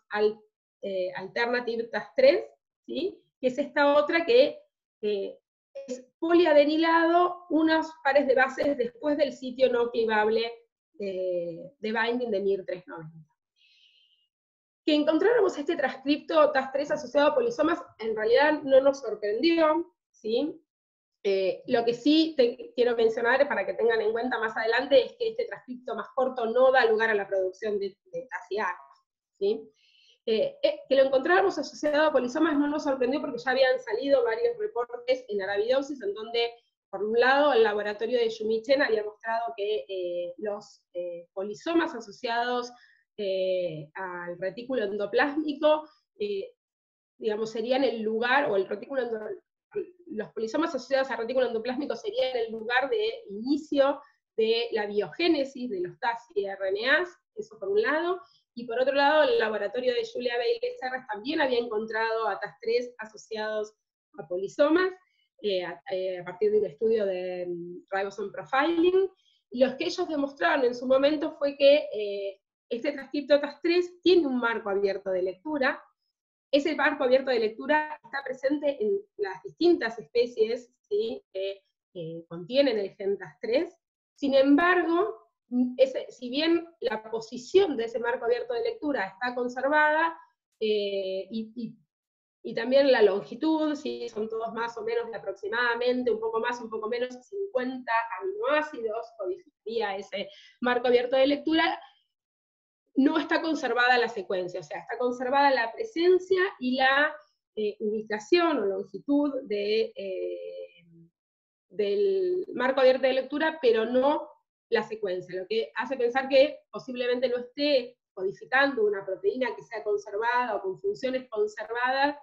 Alternative TAS3, ¿sí?, que es esta otra que es poliadenilado unos pares de bases después del sitio no clivable de binding de MIR390. Que encontráramos este transcripto TAS3 asociado a polisomas en realidad no nos sorprendió, ¿sí? Lo que sí quiero mencionar para que tengan en cuenta más adelante es que este transcripto más corto no da lugar a la producción de TACI-ARF, ¿sí? Que lo encontráramos asociado a polisomas no nos sorprendió porque ya habían salido varios reportes en Arabidopsis en donde, por un lado, el laboratorio de Yumi Chen había mostrado que los polisomas asociados al retículo endoplásmico, digamos, serían el lugar, o los polisomas asociados al retículo endoplásmico serían el lugar de inicio de la biogénesis de los TACI-RNAs, eso por un lado. Y por otro lado, el laboratorio de Julia Bailey-Serres también había encontrado a TAS3 asociados a polisomas, a partir de un estudio de ribosome profiling, y lo que ellos demostraron en su momento fue que este transcripto TAS3 tiene un marco abierto de lectura. Ese marco abierto de lectura está presente en las distintas especies, ¿sí?, que contienen el gen TAS3. Sin embargo, si bien la posición de ese marco abierto de lectura está conservada, y también la longitud, ¿sí?, son todos más o menos de aproximadamente, un poco más, un poco menos, 50 aminoácidos, codificaría ese marco abierto de lectura, no está conservada la secuencia, o sea, está conservada la presencia y la ubicación o longitud del marco abierto de lectura, pero no la secuencia, lo que hace pensar que posiblemente no esté codificando una proteína que sea conservada o con funciones conservadas,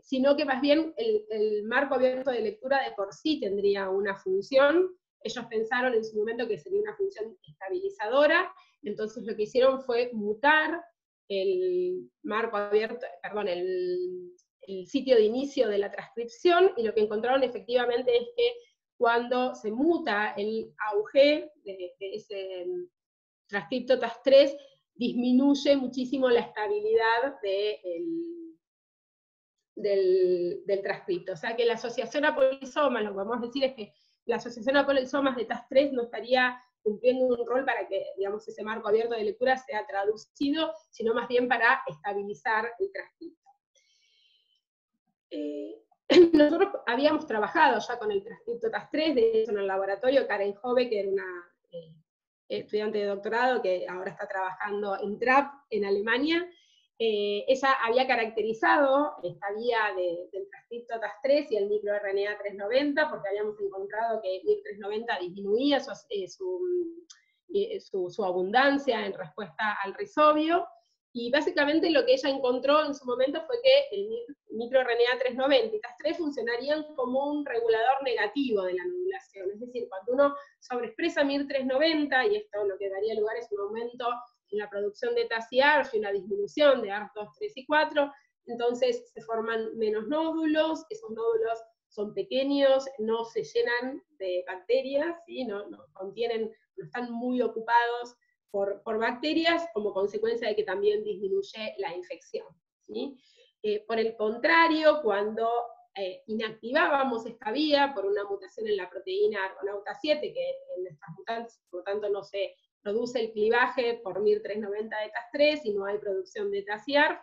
sino que más bien el marco abierto de lectura de por sí tendría una función. Ellos pensaron en su momento que sería una función estabilizadora, entonces lo que hicieron fue mutar el marco abierto, perdón, el sitio de inicio de la transcripción, y lo que encontraron efectivamente es que cuando se muta el AUG de ese transcripto TAS3, disminuye muchísimo la estabilidad del transcripto. O sea que la asociación a polisomas, lo que vamos a decir es que la asociación a polisomas de TAS3 no estaría cumpliendo un rol para que, digamos, ese marco abierto de lectura sea traducido, sino más bien para estabilizar el transcripto. Nosotros habíamos trabajado ya con el transcripto TAS3, de hecho en el laboratorio, Karen Hove, que era una estudiante de doctorado que ahora está trabajando en TRAP en Alemania, ella había caracterizado esta vía del transcripto TAS3 y el microRNA 390, porque habíamos encontrado que MIR390 disminuía su abundancia en respuesta al rizobio, y básicamente lo que ella encontró en su momento fue que el microRNA 390 y TAS3 funcionarían como un regulador negativo de la nodulación, es decir, cuando uno sobreexpresa MIR390, y esto lo que daría lugar es un aumento en la producción de TAS y ARF y una disminución de ARF2, 3 y 4, entonces se forman menos nódulos, esos nódulos son pequeños, no se llenan de bacterias, ¿sí? no están muy ocupados por bacterias, como consecuencia de que también disminuye la infección, ¿sí? Por el contrario, cuando inactivábamos esta vía por una mutación en la proteína argonauta 7, que en estas mutantes, por lo tanto, no se produce el clivaje por MIR390 de TAS3 y no hay producción de TAS y ARF,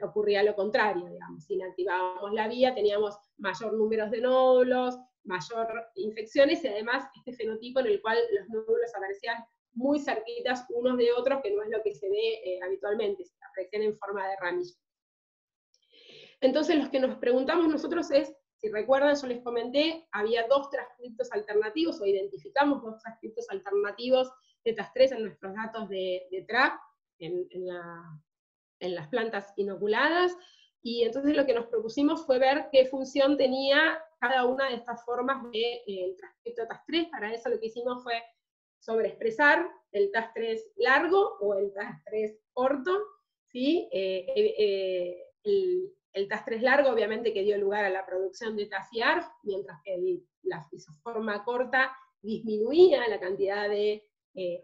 ocurría lo contrario, digamos. Si inactivábamos la vía, teníamos mayor número de nódulos, mayor infecciones, y además este fenotipo en el cual los nódulos aparecían muy cerquitas unos de otros, que no es lo que se ve habitualmente, se aparecen en forma de ramillo. Entonces, lo que nos preguntamos nosotros es, si recuerdan, yo les comenté, había dos transcriptos alternativos, o identificamos dos transcriptos alternativos de TAS3 en nuestros datos de TRAP, en las plantas inoculadas, y entonces lo que nos propusimos fue ver qué función tenía cada una de estas formas del transcripto TAS3. Para eso lo que hicimos fue sobreexpresar el TAS3 largo o el TAS3 corto, ¿sí? El TAS3 largo obviamente que dio lugar a la producción de TAS y ARF, mientras que la isoforma corta disminuía la cantidad de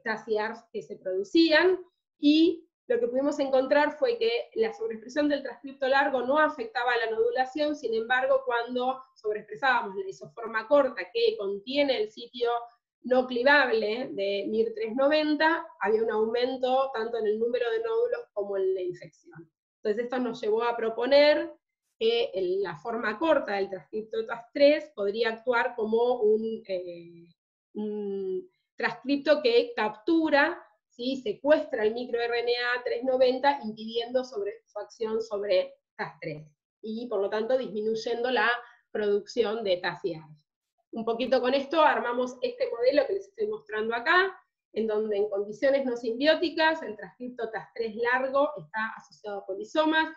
TAS y ARF que se producían, y lo que pudimos encontrar fue que la sobreexpresión del transcripto largo no afectaba a la nodulación, sin embargo, cuando sobreexpresábamos la isoforma corta que contiene el sitio no clivable de MIR390, había un aumento tanto en el número de nódulos como en la infección. Entonces esto nos llevó a proponer que la forma corta del transcripto TAS3 podría actuar como un transcripto que captura, ¿sí? Secuestra el microRNA 390, impidiendo su acción sobre TAS3, y por lo tanto disminuyendo la producción de TAS y ARF. Un poquito con esto armamos este modelo que les estoy mostrando acá, en donde en condiciones no simbióticas el transcripto TAS3 largo está asociado a polisomas,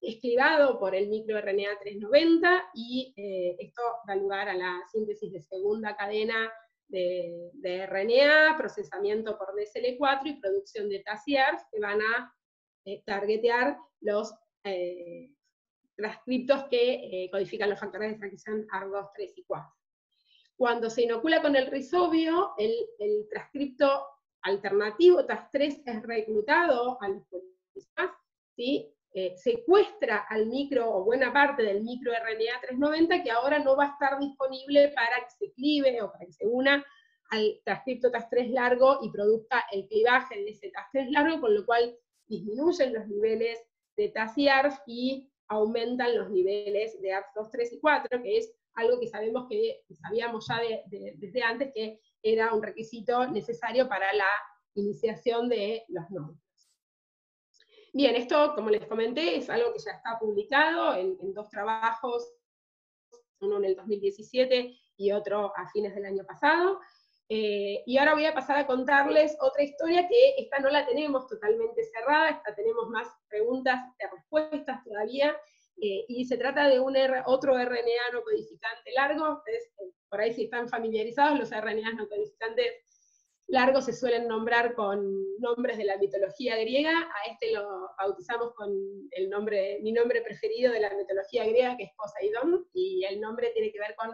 es clivado por el microRNA 390, y esto da lugar a la síntesis de segunda cadena de RNA, procesamiento por DSL4 y producción de TAS y ARF, que van a targetear los transcriptos que codifican los factores de transcripción ARF2, 3 y 4. Cuando se inocula con el rizobio, el transcripto alternativo TAS3 es reclutado a los polisomas, ¿sí? Secuestra al micro, o buena parte del microRNA 390, que ahora no va a estar disponible para que se clive o para que se una al transcripto TAS3 largo y produzca el clivaje de ese TAS3 largo, con lo cual disminuyen los niveles de TAS y ARF y aumentan los niveles de ARF2, 3 y 4, que es algo que sabíamos ya desde antes, que era un requisito necesario para la iniciación de los nódulos. Bien, esto, como les comenté, es algo que ya está publicado en dos trabajos, uno en el 2017 y otro a fines del año pasado. Y ahora voy a pasar a contarles otra historia, que esta no la tenemos totalmente cerrada, esta tenemos más preguntas que respuestas todavía, y se trata de otro RNA no codificante largo. Ustedes, por ahí si están familiarizados, los RNAs no codificantes largos se suelen nombrar con nombres de la mitología griega. A este lo bautizamos con mi nombre preferido de la mitología griega, que es Poseidón, y el nombre tiene que ver con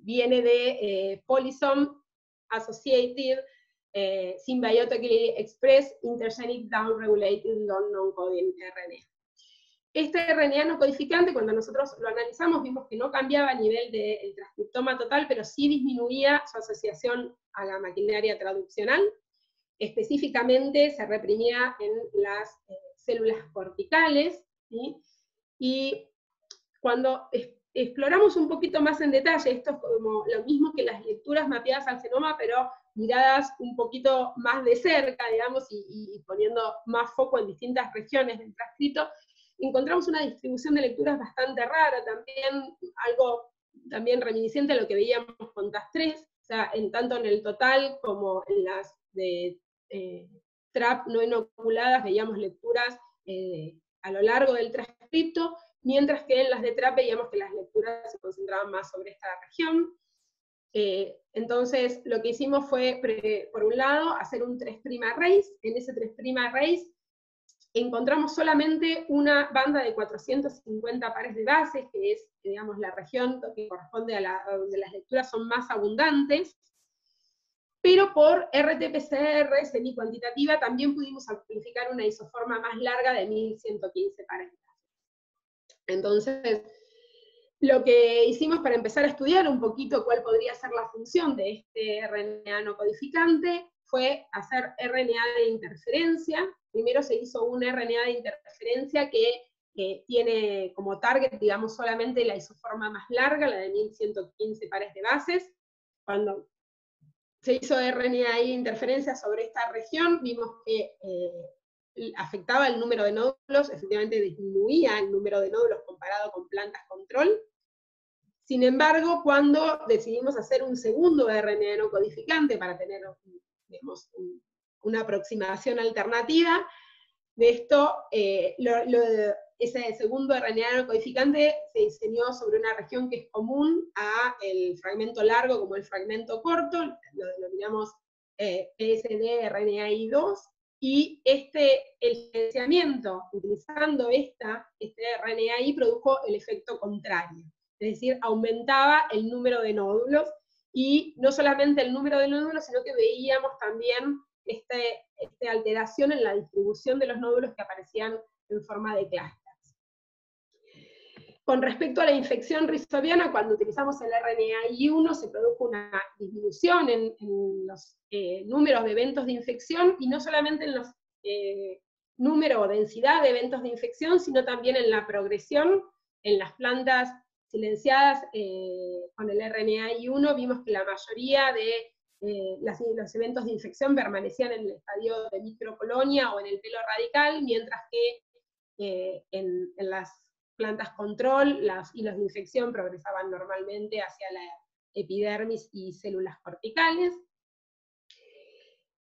viene de Polysome Associated Symbiotically Expressed Intergenic Down-Regulated Long Non-Coding RNA. Este RNA no codificante, cuando nosotros lo analizamos, vimos que no cambiaba a nivel del transcriptoma total, pero sí disminuía su asociación a la maquinaria traduccional. Específicamente se reprimía en las células corticales, ¿sí? Y cuando exploramos un poquito más en detalle, esto es como lo mismo que las lecturas mapeadas al genoma, pero miradas un poquito más de cerca, digamos, y poniendo más foco en distintas regiones del transcrito, encontramos una distribución de lecturas bastante rara, también algo también reminiscente a lo que veíamos con TAS3, o sea, tanto en el total como en las de TRAP no inoculadas veíamos lecturas a lo largo del transcripto, mientras que en las de TRAP veíamos que las lecturas se concentraban más sobre esta región. Entonces, lo que hicimos fue, por un lado, hacer un 3' race. En ese 3' race encontramos solamente una banda de 450 pares de bases, que es, digamos, la región que corresponde a donde las lecturas son más abundantes, pero por RT-PCR semi-cuantitativa también pudimos amplificar una isoforma más larga de 1115 pares de bases. Entonces, lo que hicimos para empezar a estudiar un poquito cuál podría ser la función de este RNA no codificante fue hacer RNA de interferencia. Primero se hizo un RNA de interferencia que tiene como target, digamos, solamente la isoforma más larga, la de 1115 pares de bases. Cuando se hizo RNA de interferencia sobre esta región, vimos que afectaba el número de nódulos, efectivamente disminuía el número de nódulos comparado con plantas control. Sin embargo, cuando decidimos hacer un segundo RNA no codificante para tener, digamos, una aproximación alternativa, de esto, ese segundo RNA no codificante se diseñó sobre una región que es común a el fragmento largo como el fragmento corto, lo denominamos PSD-RNAi2, y el silenciamiento utilizando este RNAi produjo el efecto contrario, es decir, aumentaba el número de nódulos, y no solamente el número de nódulos, sino que veíamos también esta alteración en la distribución de los nódulos que aparecían en forma de clústeres. Con respecto a la infección rizoviana, cuando utilizamos el RNAi1 se produjo una disminución en los números de eventos de infección, y no solamente en los número o densidad de eventos de infección, sino también en la progresión. En las plantas silenciadas con el RNAi1 vimos que la mayoría de los eventos de infección permanecían en el estadio de microcolonia o en el pelo radical, mientras que en las plantas control los hilos de infección progresaban normalmente hacia la epidermis y células corticales.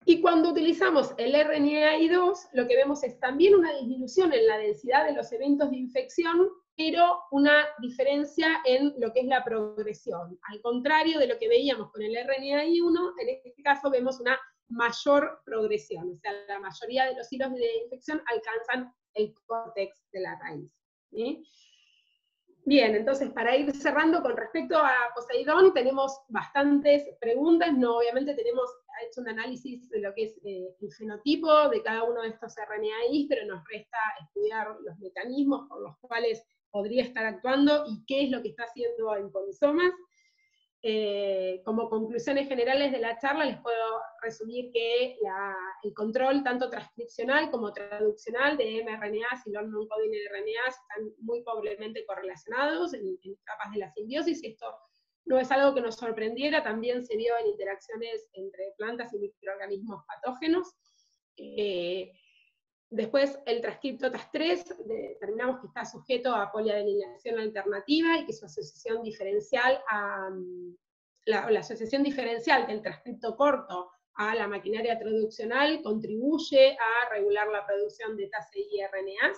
Y cuando utilizamos el RNAi2, lo que vemos es también una disminución en la densidad de los eventos de infección, pero una diferencia en lo que es la progresión. Al contrario de lo que veíamos con el RNAi1, en este caso vemos una mayor progresión, o sea, la mayoría de los hilos de infección alcanzan el córtex de la raíz. ¿Sí? Bien, entonces para ir cerrando con respecto a Poseidón, tenemos bastantes preguntas, obviamente tenemos hecho un análisis de lo que es el fenotipo de cada uno de estos RNAi, pero nos resta estudiar los mecanismos por los cuales podría estar actuando y qué es lo que está haciendo en polisomas. Como conclusiones generales de la charla les puedo resumir que el control tanto transcripcional como traduccional de mRNAs y long non-coding RNAs están muy pobremente correlacionados en capas de la simbiosis. Esto no es algo que nos sorprendiera, también se vio en interacciones entre plantas y microorganismos patógenos. Después el transcripto TAS3, determinamos que está sujeto a poliadenylación alternativa y que su asociación diferencial la asociación diferencial del transcripto corto a la maquinaria traduccional contribuye a regular la producción de TAS-I y RNAs,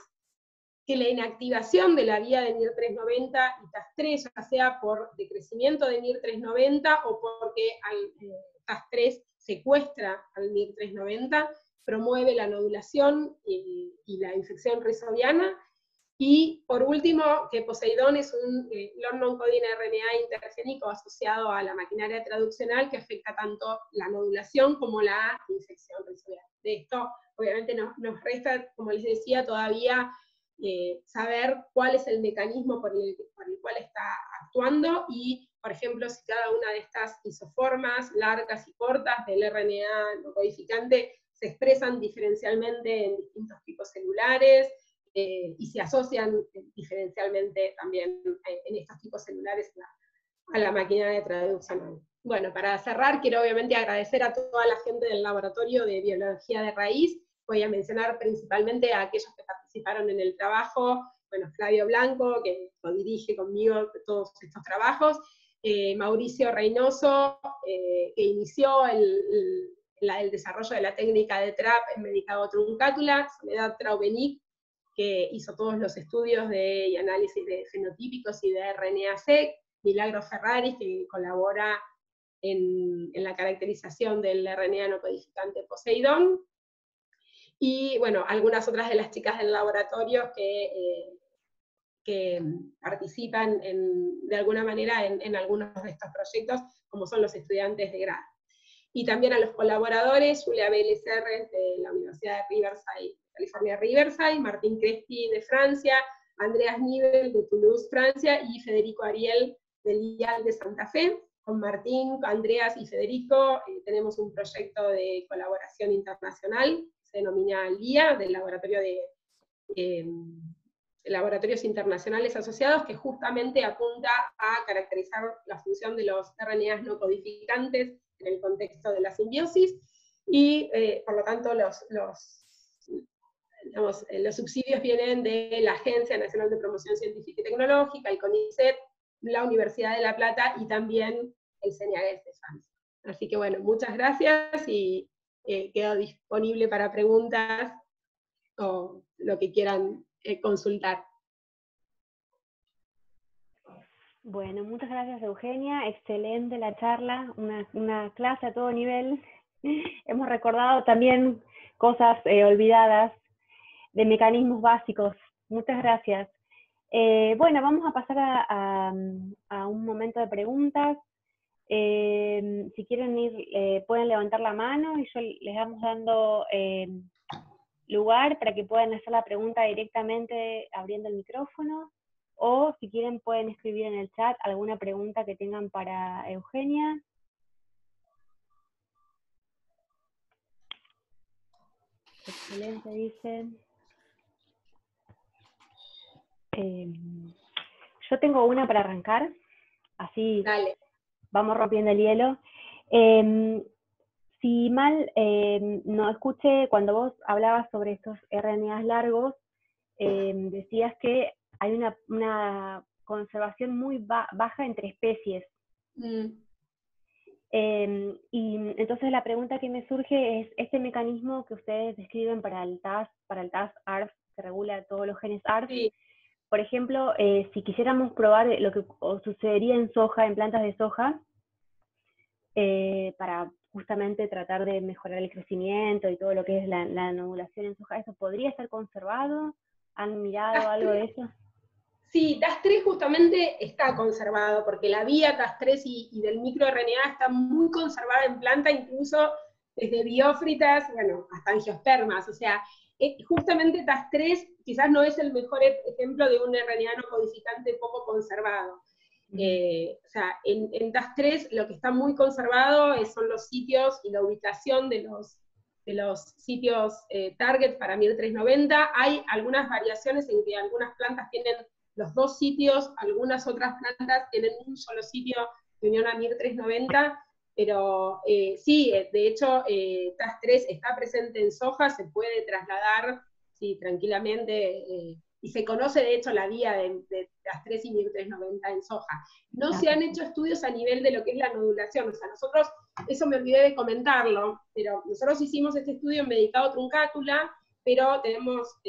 que la inactivación de la vía de MIR390 y TAS3, ya sea por decrecimiento de MIR390 o porque TAS3 secuestra al MIR390, promueve la nodulación y la infección rizoviana. Y por último, que Poseidón es un long non-coding RNA intergénico asociado a la maquinaria traduccional que afecta tanto la nodulación como la infección rizoviana. De esto, obviamente, nos resta, como les decía, todavía saber cuál es el mecanismo por el cual está actuando y, por ejemplo, si cada una de estas isoformas largas y cortas del RNA no codificante se expresan diferencialmente en distintos tipos celulares y se asocian diferencialmente también en estos tipos celulares a la máquina de traducción. Bueno, para cerrar, quiero obviamente agradecer a toda la gente del Laboratorio de Biología de Raíz. Voy a mencionar principalmente a aquellos que participaron en el trabajo. Bueno, Flavio Blanco, que dirige conmigo todos estos trabajos. Mauricio Reynoso, que inició el desarrollo de la técnica de TRAP en medicado truncátula. Soledad Traubenic, que hizo todos los estudios y análisis de fenotípicos y de RNA-seq. Milagro Ferraris, que colabora en la caracterización del RNA no codificante Poseidón, y bueno, algunas otras de las chicas del laboratorio que participan de alguna manera en algunos de estos proyectos, como son los estudiantes de grado. Y también a los colaboradores, Julia Vélez Serres de la Universidad de Riverside, California Riverside, Martín Crespi de Francia, Andreas Nivel de Toulouse, Francia, y Federico Ariel del IAL de Santa Fe. Con Martín, Andreas y Federico tenemos un proyecto de colaboración internacional, se denomina LIA, del Laboratorio de Laboratorios Internacionales Asociados, que justamente apunta a caracterizar la función de los RNAs no codificantes en el contexto de la simbiosis, y por lo tanto los subsidios vienen de la Agencia Nacional de Promoción Científica y Tecnológica, el CONICET, la Universidad de La Plata y también el CNAGES de Francia. Así que bueno, muchas gracias y quedo disponible para preguntas o lo que quieran consultar. Bueno, muchas gracias Eugenia, excelente la charla, una clase a todo nivel. Hemos recordado también cosas olvidadas de mecanismos básicos. Muchas gracias. Bueno, vamos a pasar a un momento de preguntas. Si quieren ir, pueden levantar la mano y yo les vamos dando lugar para que puedan hacer la pregunta directamente abriendo el micrófono, o si quieren pueden escribir en el chat alguna pregunta que tengan para Eugenia. Excelente, dicen. Yo tengo una para arrancar, así Dale. Vamos rompiendo el hielo. Si mal no escuché, cuando vos hablabas sobre estos RNAs largos, decías que hay una conservación muy baja entre especies. Y entonces la pregunta que me surge es, este mecanismo que ustedes describen para el TAS-ARF, que regula todos los genes ARF, sí. Por ejemplo, si quisiéramos probar lo que sucedería en soja, en plantas de soja, para justamente tratar de mejorar el crecimiento y todo lo que es la nodulación en soja, ¿eso podría estar conservado? ¿Han mirado algo de eso? Sí, TAS3 justamente está conservado, porque la vía TAS3 y del microRNA está muy conservada en planta, incluso desde biófritas, bueno, hasta angiospermas, o sea, justamente TAS3 quizás no es el mejor ejemplo de un RNA no codificante poco conservado. O sea, en TAS3 lo que está muy conservado son los sitios y la ubicación de los sitios target para MIR390. Hay algunas variaciones en que algunas plantas tienen los dos sitios, algunas otras plantas tienen un solo sitio de unión a MIR390, pero sí, de hecho, TAS3 está presente en soja, se puede trasladar sí, tranquilamente, y se conoce de hecho la vía de TAS3 y MIR390 en soja. No se han hecho estudios a nivel de lo que es la nodulación, o sea, nosotros, eso me olvidé de comentarlo, pero nosotros hicimos este estudio en medicado truncátula, pero tenemos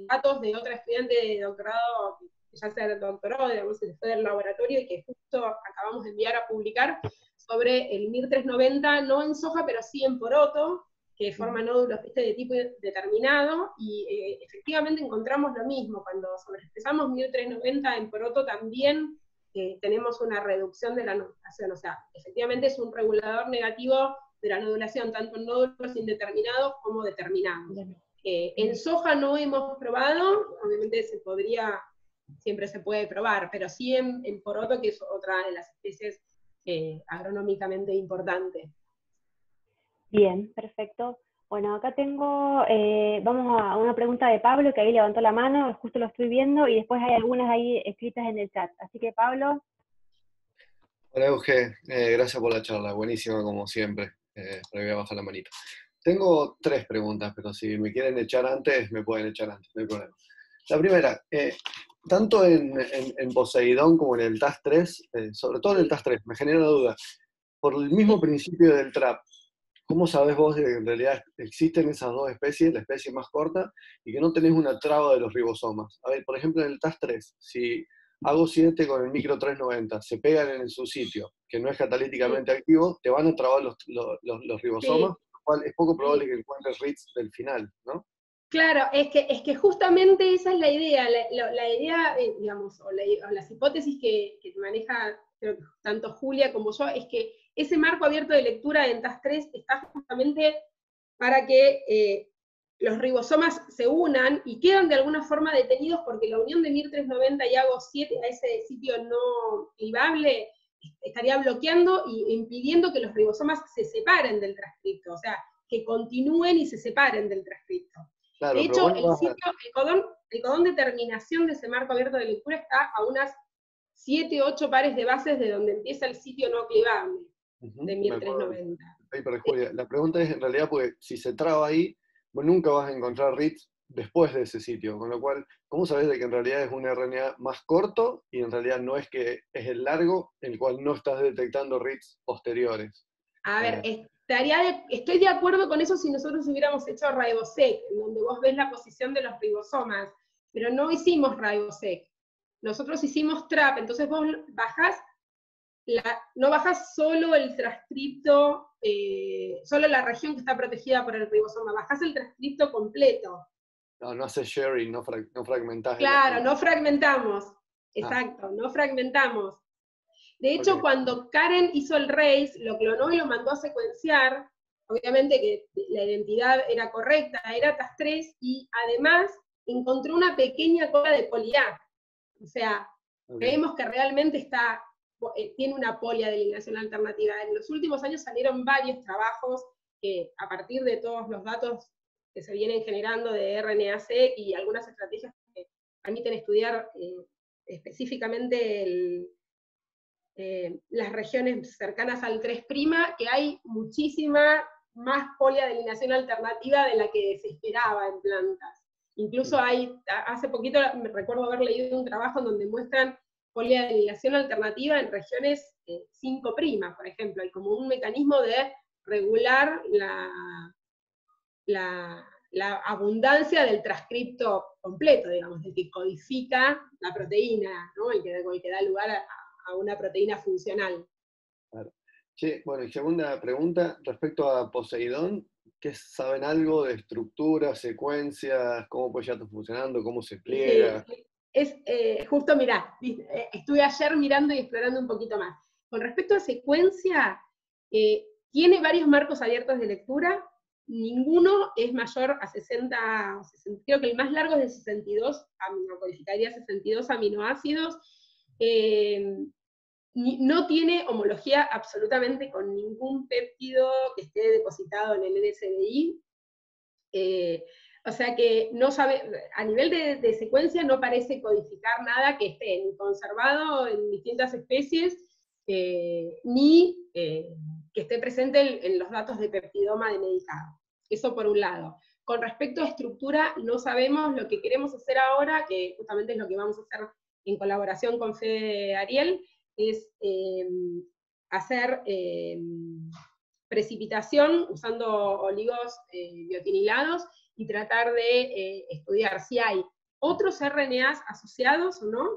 datos de otra estudiante de doctorado que ya se doctoró, digamos, se fue del laboratorio y que justo acabamos de enviar a publicar sobre el MIR390, no en soja, pero sí en poroto, que forma nódulos de tipo determinado, y efectivamente encontramos lo mismo. Cuando sobreexpresamos MIR390 en poroto también tenemos una reducción de la nodulación, o sea, efectivamente es un regulador negativo de la nodulación, tanto en nódulos indeterminados como determinados. En soja no hemos probado, obviamente siempre se puede probar, pero sí en poroto, que es otra de las especies agronómicamente importantes. Bien, perfecto. Bueno, acá tengo, vamos a una pregunta de Pablo, que ahí levantó la mano, justo lo estoy viendo, y después hay algunas ahí escritas en el chat. Así que Pablo. Hola Euge, gracias por la charla, buenísima como siempre. Pero voy a bajar la manita. Tengo 3 preguntas, pero si me quieren echar antes, me pueden echar antes, no hay problema. La primera, tanto en Poseidón como en el TAS 3, sobre todo en el TAS 3, me genera una duda. Por el mismo principio del trap, ¿cómo sabés vos de que en realidad existen esas 2 especies, la especie más corta, y que no tenés una traba de los ribosomas? A ver, por ejemplo, en el TAS 3, si hago 7 con el micro 390, se pegan en su sitio, que no es Sí, catalíticamente activo, te van a trabar los ribosomas, sí, lo cual es poco probable sí. que encuentres RITs del final, ¿no? Claro, es que justamente esa es la idea, la idea, digamos, o las hipótesis que maneja creo que tanto Julia como yo, es que ese marco abierto de lectura en TAS3 está justamente para que los ribosomas se unan y quedan de alguna forma detenidos porque la unión de MIR390 y AGO7 a ese sitio no clivable estaría bloqueando e impidiendo que los ribosomas se separen del transcripto, o sea, que continúen y se separen del transcripto. De Claro, pero hecho, vos no vas a... el codón de terminación de ese marco abierto de lectura está a unas 7, 8 pares de bases de donde empieza el sitio no clivable de Me acuerdo del 1390. paper de Julia. La pregunta es en realidad porque si se traba ahí, vos nunca vas a encontrar RITs después de ese sitio, con lo cual, ¿cómo sabés de que en realidad es un RNA más corto y en realidad no es que es el largo, el cual no estás detectando RITs posteriores? A ver, Eh, estoy de acuerdo con eso si nosotros hubiéramos hecho RiboSeq, en donde vos ves la posición de los ribosomas, pero no hicimos RiboSeq. Nosotros hicimos TRAP, entonces vos bajás no bajas solo el transcripto, solo la región que está protegida por el ribosoma, bajas el transcripto completo. no haces sharing, no fragmentás el Claro, archivo. no fragmentamos, Ah, exacto, no fragmentamos. De hecho, ok. cuando Karen hizo el RACE, lo clonó y lo mandó a secuenciar, obviamente que la identidad era correcta, era TAS3, y además encontró una pequeña cola de poli-A. O sea, Ok. creemos que realmente tiene una poliadelineación alternativa. En los últimos años salieron varios trabajos que, a partir de todos los datos que se vienen generando de RNA-seq y algunas estrategias que permiten estudiar específicamente las regiones cercanas al 3', que hay muchísima más poliadelineación alternativa de la que se esperaba en plantas. Incluso hace poquito me recuerdo haber leído un trabajo en donde muestran poliadelineación alternativa en regiones 5', por ejemplo. Hay como un mecanismo de regular la abundancia del transcripto completo, digamos, del que codifica la proteína, ¿no? y que da lugar a una proteína funcional. Claro. Che, bueno, y segunda pregunta, respecto a Poseidón, ¿qué saben algo de estructuras, secuencias, cómo puede ya estar funcionando, cómo se Sí, pliega? justo mirá, estuve ayer mirando y explorando un poquito más. Con respecto a secuencia, tiene varios marcos abiertos de lectura, ninguno es mayor a 60, creo que el más largo es de 62, codificaría 62 aminoácidos, no tiene homología absolutamente con ningún péptido que esté depositado en el NSDI, o sea que no sabe, a nivel de secuencia no parece codificar nada que esté ni conservado en distintas especies, ni que esté presente en los datos de peptidoma de medicado. Eso por un lado. Con respecto a estructura, no sabemos. Lo que queremos hacer ahora, que justamente es lo que vamos a hacer en colaboración con Fede Ariel, es hacer precipitación usando oligos biotinilados y tratar de estudiar si hay otros RNAs asociados o no,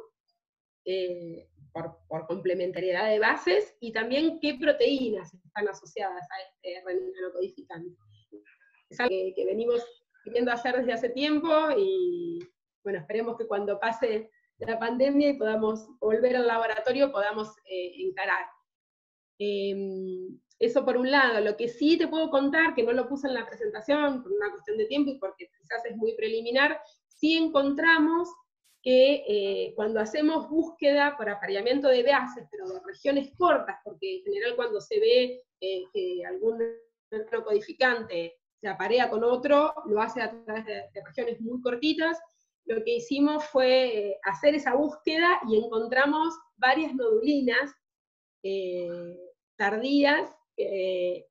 por complementariedad de bases, y también qué proteínas están asociadas a este RNA no codificante. Es algo que venimos queriendo hacer desde hace tiempo y bueno, esperemos que cuando pase la pandemia y podamos volver al laboratorio podamos encarar. Eso por un lado. Lo que sí te puedo contar, que no lo puse en la presentación por una cuestión de tiempo y porque quizás es muy preliminar, sí encontramos que cuando hacemos búsqueda por apareamiento de bases, pero de regiones cortas, porque en general cuando se ve que algún codificante se aparea con otro, lo hace a través de regiones muy cortitas, lo que hicimos fue hacer esa búsqueda y encontramos varias nodulinas tardías, que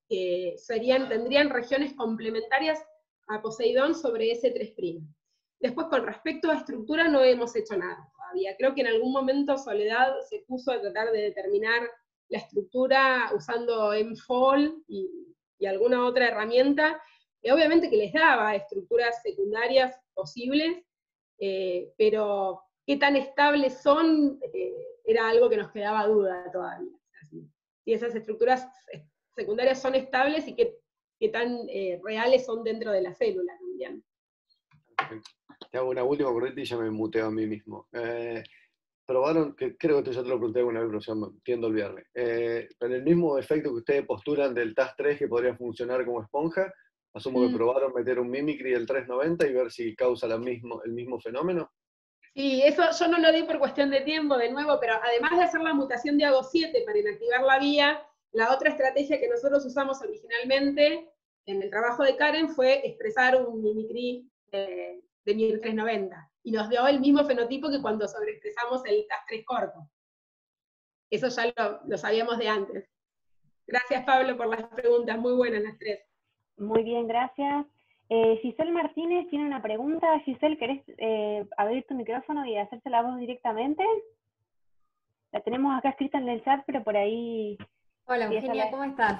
tendrían regiones complementarias a Poseidón sobre S3'. Después, con respecto a estructura, no hemos hecho nada todavía. Creo que en algún momento Soledad se puso a tratar de determinar la estructura usando MFOL y alguna otra herramienta, obviamente que les daba estructuras secundarias posibles, pero qué tan estables son, era algo que nos quedaba duda todavía. Si esas estructuras secundarias son estables y qué tan reales son dentro de la célula también. Te hago una última correcta y ya me muteo a mí mismo. Probaron, que creo que ya te lo pregunté alguna vez, pero ya tiendo a olvidarme. Con el mismo efecto que ustedes postulan del TAS3 que podría funcionar como esponja, asumo que probaron meter un Mimicry del 390 y ver si causa el mismo fenómeno. Sí, eso yo no lo di por cuestión de tiempo, de nuevo, pero además de hacer la mutación de AGO7 para inactivar la vía, la otra estrategia que nosotros usamos originalmente en el trabajo de Karen fue expresar un Mimicry de MIR390, y nos dio el mismo fenotipo que cuando sobreexpresamos el TAS3 corto. Eso ya lo sabíamos de antes. Gracias, Pablo, por las preguntas, muy buenas las tres. Muy bien, gracias. Giselle Martínez tiene una pregunta. Giselle, ¿querés abrir tu micrófono y hacerse la voz directamente? La tenemos acá escrita en el chat, pero por ahí... Hola, Eugenia, ¿cómo estás?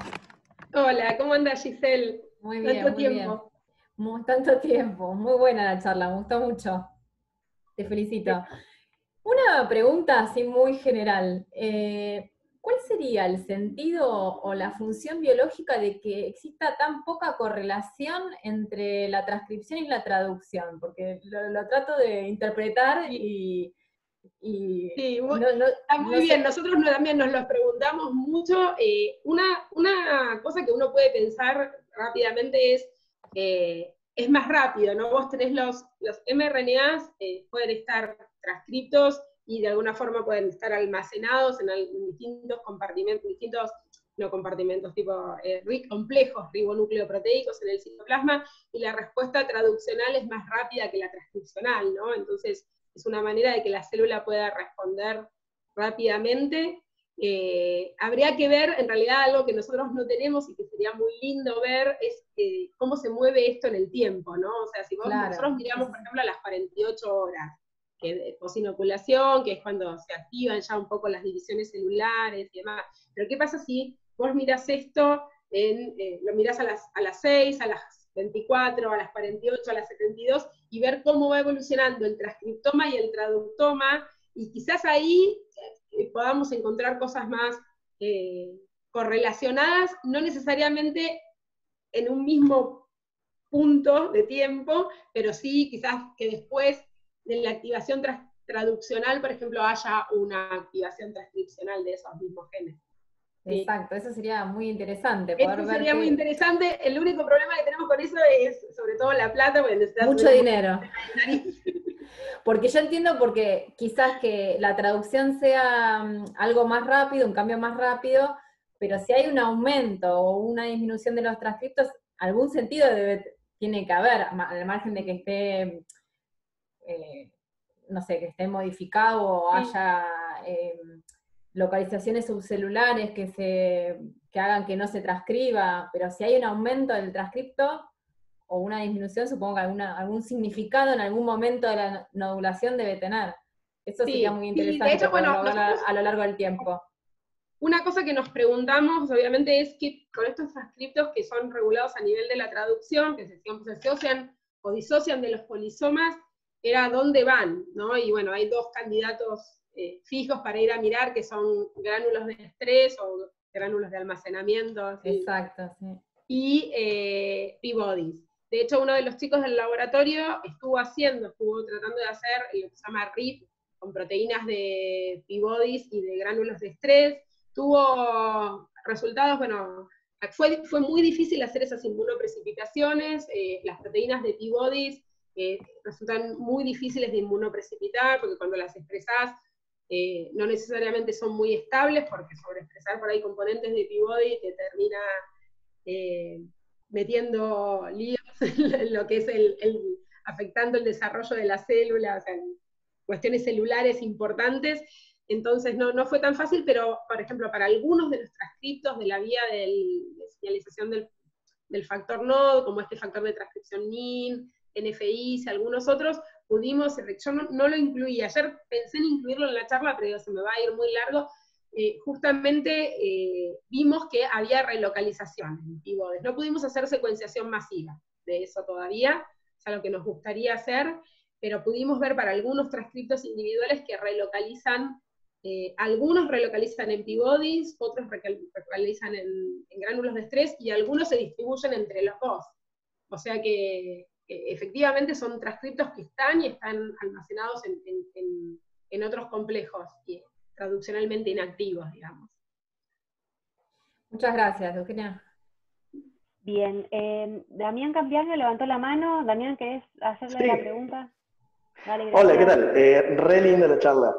Hola, ¿cómo andas, Giselle? Muy bien, tanto muy tiempo. Bien. Tanto tiempo, muy buena la charla, me gustó mucho. Te felicito. Una pregunta así muy general. ¿Cuál sería el sentido o la función biológica de que exista tan poca correlación entre la transcripción y la traducción? Porque lo trato de interpretar y sí, está muy bien, nosotros también nos lo preguntamos mucho. Una cosa que uno puede pensar rápidamente es más rápido, ¿no? Vos tenés los mRNAs, pueden estar transcriptos y de alguna forma pueden estar almacenados en distintos compartimentos, tipo complejos ribonucleoproteicos en el citoplasma, y la respuesta traduccional es más rápida que la transcripcional, ¿no? Entonces, es una manera de que la célula pueda responder rápidamente. Habría que ver, en realidad, algo que nosotros no tenemos y que sería muy lindo ver, es cómo se mueve esto en el tiempo, ¿no? O sea, si nosotros miramos, por ejemplo, a las 48 horas, de posinoculación, que es cuando se activan ya un poco las divisiones celulares y demás. Pero ¿qué pasa si vos mirás esto, lo mirás a las 6, a las 24, a las 48, a las 72, y ver cómo va evolucionando el transcriptoma y el traductoma, y quizás ahí podamos encontrar cosas más correlacionadas, no necesariamente en un mismo punto de tiempo, pero sí quizás que después de la activación traduccional, por ejemplo, haya una activación transcripcional de esos mismos genes. Exacto, eso sería muy interesante. Eso sería muy interesante. El único problema que tenemos con eso es, sobre todo, la plata. Mucho dinero. Porque yo entiendo, porque quizás que la traducción sea algo más rápido, un cambio más rápido, pero si hay un aumento o una disminución de los transcriptos, algún sentido tiene que haber, al margen de que esté, no sé, que esté modificado o haya localizaciones subcelulares que hagan que no se transcriba, pero si hay un aumento del transcripto o una disminución, supongo que algún significado en algún momento de la nodulación debe tener. Eso sería muy interesante, de hecho, a lo largo del tiempo. Una cosa que nos preguntamos, obviamente, es que con estos transcriptos que son regulados a nivel de la traducción, que se asocian o disocian de los polisomas, era dónde van, ¿no? Y bueno, hay dos candidatos fijos para ir a mirar, que son gránulos de estrés o gránulos de almacenamiento. ¿sí? Exacto, sí. Y P-bodies. De hecho, uno de los chicos del laboratorio estuvo tratando de hacer lo que se llama RIP, con proteínas de P-bodies y de gránulos de estrés. Tuvo resultados, bueno, fue muy difícil hacer esas inmunoprecipitaciones. Las proteínas de P-bodies resultan muy difíciles de inmunoprecipitar, porque cuando las expresás, no necesariamente son muy estables, porque sobreexpresar por ahí componentes de P-body te termina metiendo líos en lo que es afectando el desarrollo de la célula, o sea, cuestiones celulares importantes. entonces no fue tan fácil, pero, por ejemplo, para algunos de los transcriptos de la vía de señalización del factor NOD, como este factor de transcripción NIN, NFIs y algunos otros, pudimos, yo no lo incluí, ayer pensé en incluirlo en la charla, pero digo, se me va a ir muy largo, justamente vimos que había relocalización en pivotes. No pudimos hacer secuenciación masiva de eso todavía, es algo que nos gustaría hacer, pero pudimos ver para algunos transcriptos individuales que relocalizan, algunos relocalizan en p-bodies, otros relocalizan en gránulos de estrés, y algunos se distribuyen entre los dos. O sea que efectivamente son transcriptos que están y están almacenados en otros complejos, y traduccionalmente inactivos, digamos. Muchas gracias, Eugenia. Bien, Damián Campiano levantó la mano. Damián, ¿querés hacerle la pregunta? Dale, hola, ¿qué tal? Re linda la charla.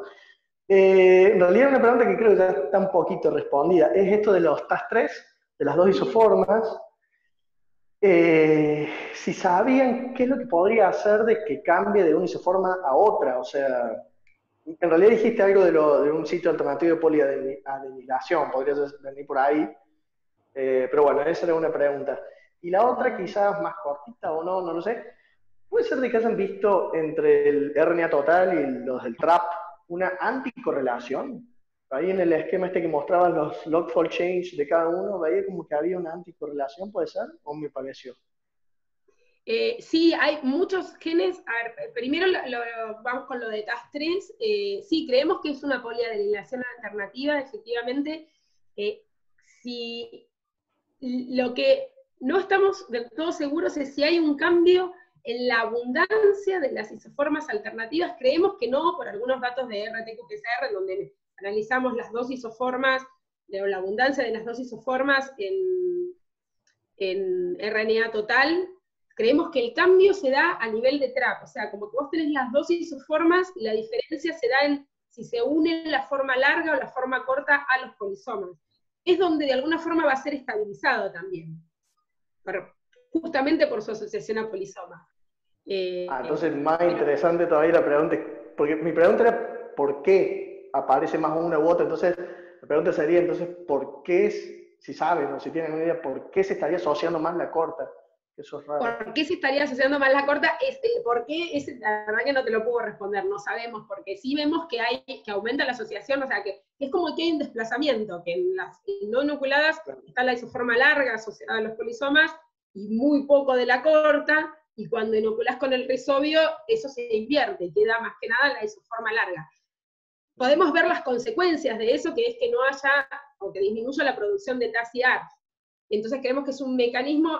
En realidad una pregunta que creo que ya está un poquito respondida, es esto de los TAS3, de las dos isoformas. Si sabían qué es lo que podría hacer de que cambie de una isoforma a otra, o sea, en realidad dijiste algo de un sitio alternativo de poliadenilación, podría venir por ahí, pero bueno, esa era una pregunta. Y la otra, quizás más cortita o no lo sé, puede ser de que hayan visto entre el RNA total y los del TRAP una anticorrelación. Ahí en el esquema este que mostraban los log-fold change de cada uno, veía como que había una anticorrelación, ¿puede ser? ¿O me pareció? Sí, hay muchos genes. A ver, primero vamos con lo de TAS3. Sí, creemos que es una poliadenilación alternativa, efectivamente. Si lo que no estamos del todo seguros es si hay un cambio en la abundancia de las isoformas alternativas. Creemos que no, por algunos datos de RT-qPCR, donde analizamos las dos isoformas, la abundancia de las dos isoformas en RNA total. Creemos que el cambio se da a nivel de TRAP, o sea, como que vos tenés las dos isoformas, la diferencia se da en si se une la forma larga o la forma corta a los polisomas. Es donde de alguna forma va a ser estabilizado también, justamente por su asociación a polisomas. Entonces más interesante todavía la pregunta, porque mi pregunta era ¿por qué aparece más una u otra? Entonces la pregunta sería entonces ¿por qué, si saben o si tienen una idea, por qué se estaría asociando más la corta? Eso es raro. ¿Por qué se estaría asociando más la corta? ¿Por qué? La verdad que no te lo puedo responder, no sabemos, porque sí vemos que aumenta la asociación, o sea, que es como que hay un desplazamiento, que en las no inoculadas está la isoforma larga asociada a los polisomas, y muy poco de la corta, y cuando inoculás con el rizobio, eso se invierte, y queda más que nada la isoforma larga. Podemos ver las consecuencias de eso, que es que no haya, o que disminuya la producción de TAS y ARF. Entonces creemos que es un mecanismo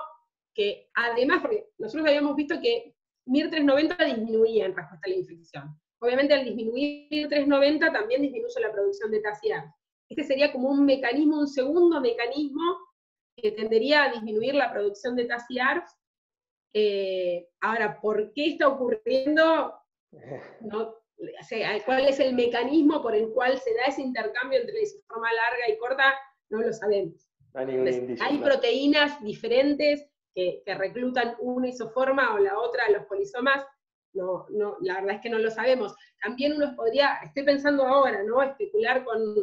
que además, porque nosotros habíamos visto que MIR390 disminuía en respuesta a la infección. Obviamente al disminuir MIR390 también disminuye la producción de TAS y ARF. Este sería como un mecanismo, un segundo mecanismo que tendería a disminuir la producción de TAS y ARF. Ahora, ¿por qué está ocurriendo? No, o sea, ¿cuál es el mecanismo por el cual se da ese intercambio entre la isoforma larga y corta? No lo sabemos. Hay proteínas diferentes que reclutan una isoforma o la otra a los polisomas. No, la verdad es que no lo sabemos. También uno podría, estoy pensando ahora, ¿no? Especular con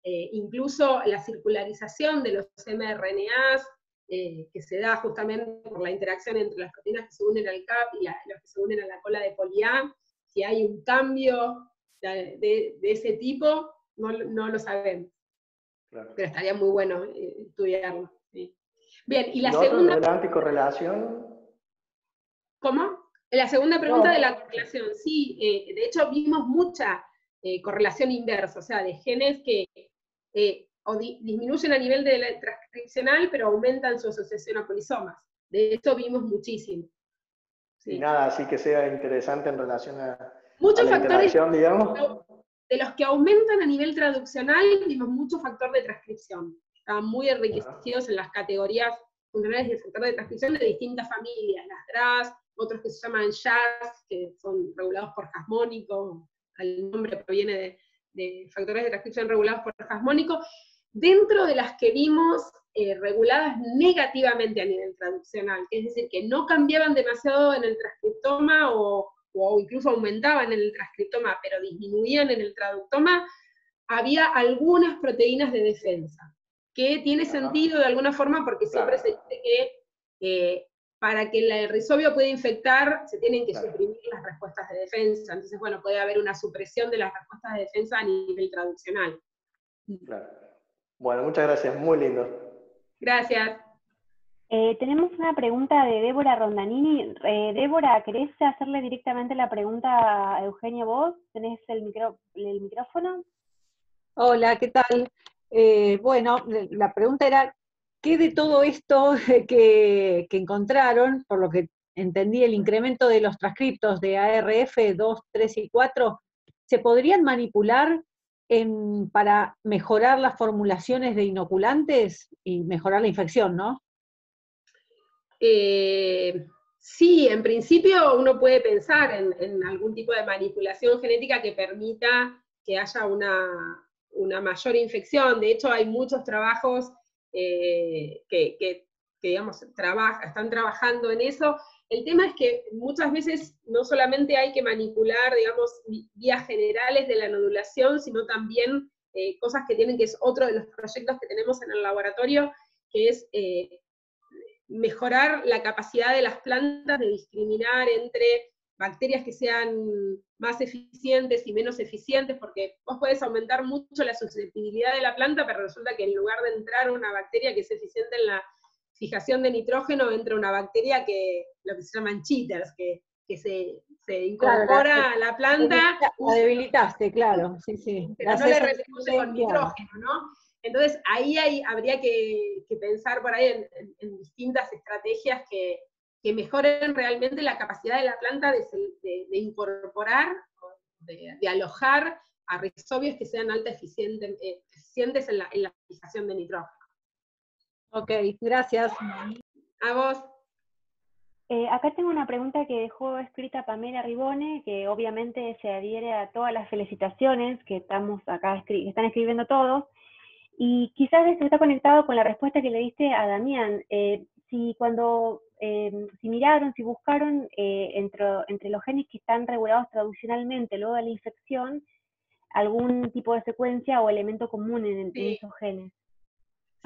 incluso la circularización de los mRNAs, que se da justamente por la interacción entre las proteínas que se unen al CAP y los que se unen a la cola de poli-A. Si hay un cambio de ese tipo, no lo sabemos. Claro. Pero estaría muy bueno estudiarlo. Sí. Bien, y la segunda... ¿De la anticorrelación? ¿Cómo? La segunda pregunta de la correlación. Sí, de hecho vimos mucha correlación inversa, o sea, de genes que disminuyen a nivel de transcripcional, pero aumentan su asociación a polisomas. De hecho vimos muchísimo. Sí. Y nada, así que sea interesante en relación a muchos la factores, interacción, digamos. De los que aumentan a nivel traduccional, vimos mucho factor de transcripción. Estaban muy enriquecidos en las categorías funcionales del factor de transcripción de distintas familias, las TRAS, otros que se llaman JAS, que son regulados por jasmónico, el nombre proviene de factores de transcripción regulados por jasmónico, dentro de las que vimos reguladas negativamente a nivel traduccional, es decir, que no cambiaban demasiado en el transcriptoma o incluso aumentaban en el transcriptoma, pero disminuían en el traductoma. había algunas proteínas de defensa, que tiene sentido de alguna forma porque siempre se dice que para que el rizobio pueda infectar se tienen que suprimir las respuestas de defensa, entonces bueno, puede haber una supresión de las respuestas de defensa a nivel traduccional. Claro. Bueno, muchas gracias, muy lindo. Gracias. Tenemos una pregunta de Débora Rondanini. Débora, ¿querés hacerle directamente la pregunta a Eugenia vos? ¿Tenés el micrófono? Hola, ¿qué tal? Bueno, la pregunta era, ¿qué de todo esto que encontraron, por lo que entendí, el incremento de los transcriptos de ARF 2, 3 y 4, se podrían manipular para mejorar las formulaciones de inoculantes y mejorar la infección, ¿no? Sí, en principio uno puede pensar en algún tipo de manipulación genética que permita que haya una mayor infección. De hecho, hay muchos trabajos que digamos, están trabajando en eso. El tema es que muchas veces no solamente hay que manipular, digamos, vías generales de la nodulación, sino también cosas que tienen, que es otro de los proyectos que tenemos en el laboratorio, que es mejorar la capacidad de las plantas de discriminar entre bacterias que sean más eficientes y menos eficientes, porque vos podés aumentar mucho la susceptibilidad de la planta, pero resulta que en lugar de entrar una bacteria que es eficiente en la fijación de nitrógeno, entra una bacteria que, lo que se llaman cheaters, que se incorpora a la planta. La debilitaste, claro, sí, sí. Pero no le retribuye con nitrógeno, ¿no? Entonces ahí habría que pensar por ahí en distintas estrategias que mejoren realmente la capacidad de la planta de incorporar, de alojar a rizobios que sean eficientes en la fijación de nitrógeno. Ok, gracias. A vos. Acá tengo una pregunta que dejó escrita Pamela Ribone, que obviamente se adhiere a todas las felicitaciones que estamos acá que están escribiendo todos, y quizás esto está conectado con la respuesta que le diste a Damián. Si miraron, si buscaron entre los genes que están regulados traduccionalmente luego de la infección, algún tipo de secuencia o elemento común en esos genes.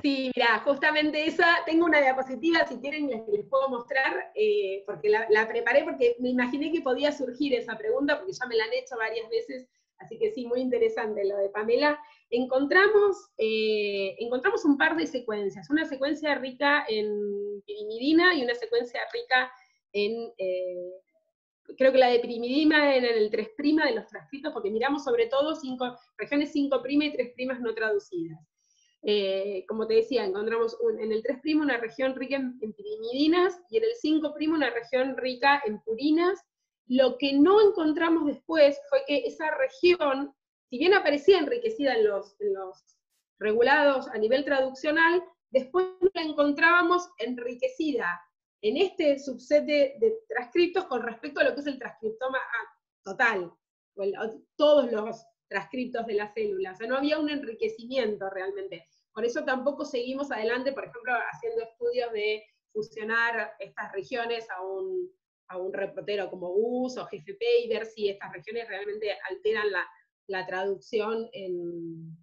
Sí, mira, justamente esa, tengo una diapositiva, si quieren les puedo mostrar, porque la preparé porque me imaginé que podía surgir esa pregunta, porque ya me la han hecho varias veces, así que sí, muy interesante lo de Pamela. Encontramos un' de secuencias, una secuencia rica en pirimidina y una secuencia rica en, creo que la de pirimidina en el 3' de los transcritos, porque miramos sobre todo regiones 5' y 3' no traducidas. Como te decía, encontramos en el 3' una región rica en pirimidinas y en el 5' una región rica en purinas. Lo que no encontramos después fue que esa región, si bien aparecía enriquecida en los regulados a nivel traduccional, después la encontrábamos enriquecida en este subset de transcriptos con respecto a lo que es el transcriptoma total, todos los transcriptos de la célula, o sea, no había un enriquecimiento realmente. Por eso tampoco seguimos adelante, por ejemplo, haciendo estudios de fusionar estas regiones a un reportero como US o GFP y ver si estas regiones realmente alteran la traducción en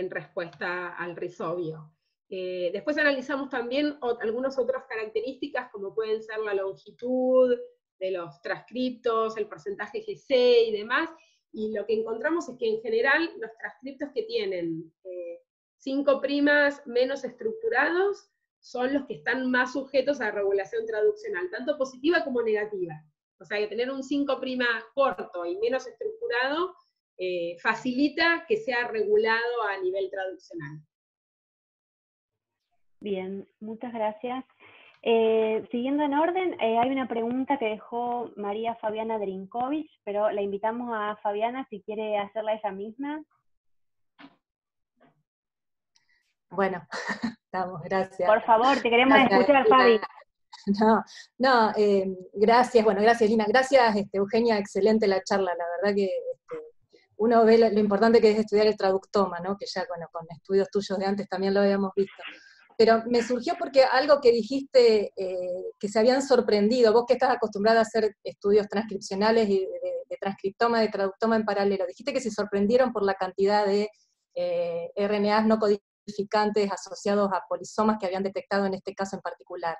respuesta al rizobio. Después analizamos también algunas otras características, como pueden ser la longitud de los transcriptos, el porcentaje GC y demás, y lo que encontramos es que en general los transcriptos que tienen 5' menos estructurados son los que están más sujetos a regulación traduccional, tanto positiva como negativa. O sea, que tener un 5' corto y menos estructurado facilita que sea regulado a nivel traduccional. Bien, muchas gracias. Siguiendo en orden, hay una pregunta que dejó María Fabiana Drinkovich, pero la invitamos a Fabiana si quiere hacerla ella misma. Bueno, estamos, gracias. Por favor, te queremos escuchar, Fabi. Gracias, bueno, gracias Lina, gracias Eugenia, excelente la charla, la verdad que uno ve lo importante que es estudiar el traductoma, ¿no? Que ya con estudios tuyos de antes también lo habíamos visto. pero me surgió porque algo que dijiste, que se habían sorprendido, vos que estás acostumbrada a hacer estudios transcripcionales y de transcriptoma, de traductoma en paralelo, dijiste que se sorprendieron por la cantidad de RNAs no codificantes asociados a polisomas que habían detectado en este caso en particular.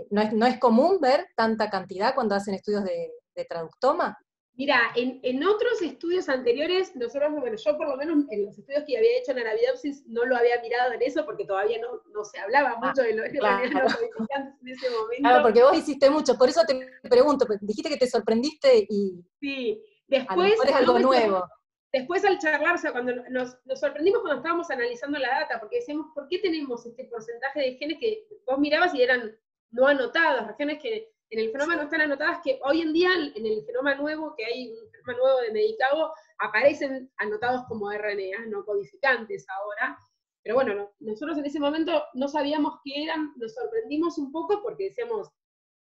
¿No es común ver tanta cantidad cuando hacen estudios de traductoma? Mira, en otros estudios anteriores, nosotros, bueno, yo por lo menos en los estudios que había hecho en Arabidopsis no lo había mirado en eso porque todavía no se hablaba mucho de los RNAs no codificantes en ese momento. Claro, porque vos hiciste mucho, por eso te pregunto, dijiste que te sorprendiste y sí, a lo mejor es algo nuevo. Después al charlar, o sea, cuando nos sorprendimos cuando estábamos analizando la data, porque decíamos, ¿por qué tenemos este porcentaje de genes que vos mirabas y eran no anotados, regiones que en el genoma no están anotadas, que hoy en día en el genoma nuevo, que hay un genoma nuevo de Medicago, aparecen anotados como RNA, no codificantes ahora, pero bueno, nosotros en ese momento no sabíamos qué eran, nos sorprendimos un poco porque decíamos,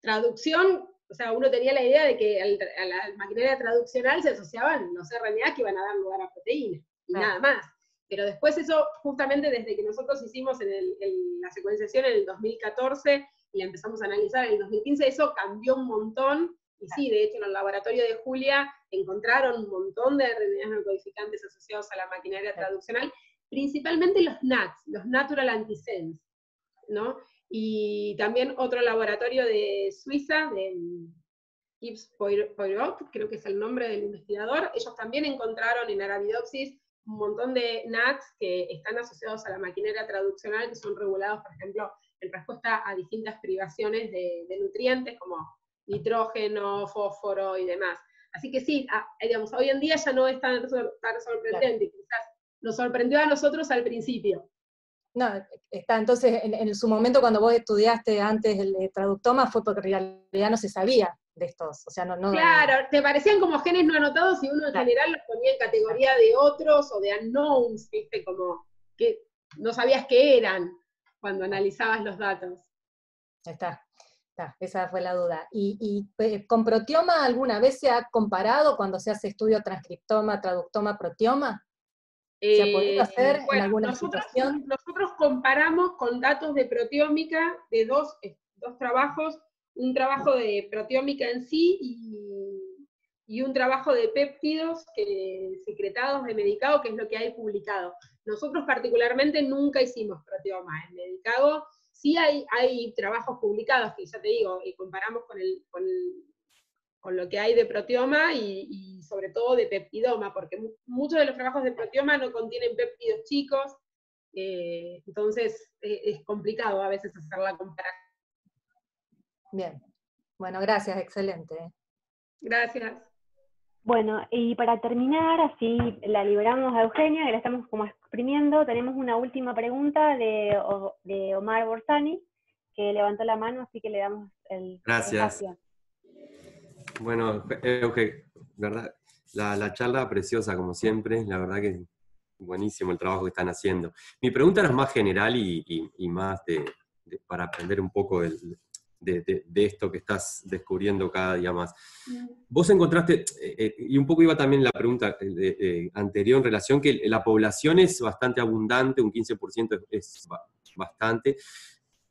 traducción, o sea, uno tenía la idea de que a la maquinaria traduccional se asociaban los RNA que iban a dar lugar a proteínas, y nada más. Pero después eso, justamente desde que nosotros hicimos la secuenciación en el 2014, y la empezamos a analizar en el 2015, eso cambió un montón, y sí, de hecho en el laboratorio de Julia encontraron un montón de RNAs no codificantes asociados a la maquinaria traduccional, principalmente los NATs, los Natural Antisense, ¿no? Y también otro laboratorio de Suiza, de Yves Poirot, creo que es el nombre del investigador, ellos también encontraron en Arabidopsis un montón de NATs que están asociados a la maquinaria traduccional, que son regulados, por ejemplo, en respuesta a distintas privaciones de nutrientes, como nitrógeno, fósforo y demás. Así que sí, digamos, hoy en día ya no es tan sorprendente, quizás nos sorprendió a nosotros al principio. No, está, entonces, en su momento cuando vos estudiaste antes el traductoma fue porque en realidad no se sabía de estos, o sea, no... Claro, te parecían como genes no anotados y uno en general los ponía en categoría de otros o de unknowns, ¿viste? Como que no sabías qué eran cuando analizabas los datos. Está, esa fue la duda. ¿Y con proteoma alguna vez se ha comparado cuando se hace estudio transcriptoma, traductoma, proteoma? ¿Se ha podido hacer en alguna situación? Nosotros comparamos con datos de proteómica de dos trabajos, un trabajo de proteómica en sí y un trabajo de péptidos secretados de Medicago, que es lo que hay publicado. Nosotros particularmente nunca hicimos proteoma en Medicago, sí hay trabajos publicados que ya te digo, y comparamos con lo que hay de proteoma y sobre todo de peptidoma, porque muchos de los trabajos de proteoma no contienen péptidos chicos, entonces es complicado a veces hacer la comparación. Bien, bueno, gracias, excelente. Gracias. Bueno, y para terminar, así la liberamos a Eugenia, que la estamos como exprimiendo, tenemos una última pregunta de Omar Borsani, que levantó la mano, así que le damos el espacio. Bueno, Euge, verdad, la charla preciosa como siempre, la verdad que es buenísimo el trabajo que están haciendo. Mi pregunta era más general y más para aprender un poco de esto que estás descubriendo cada día más. Vos encontraste, y un poco iba también la pregunta anterior en relación que la población es bastante abundante, un 15% es bastante.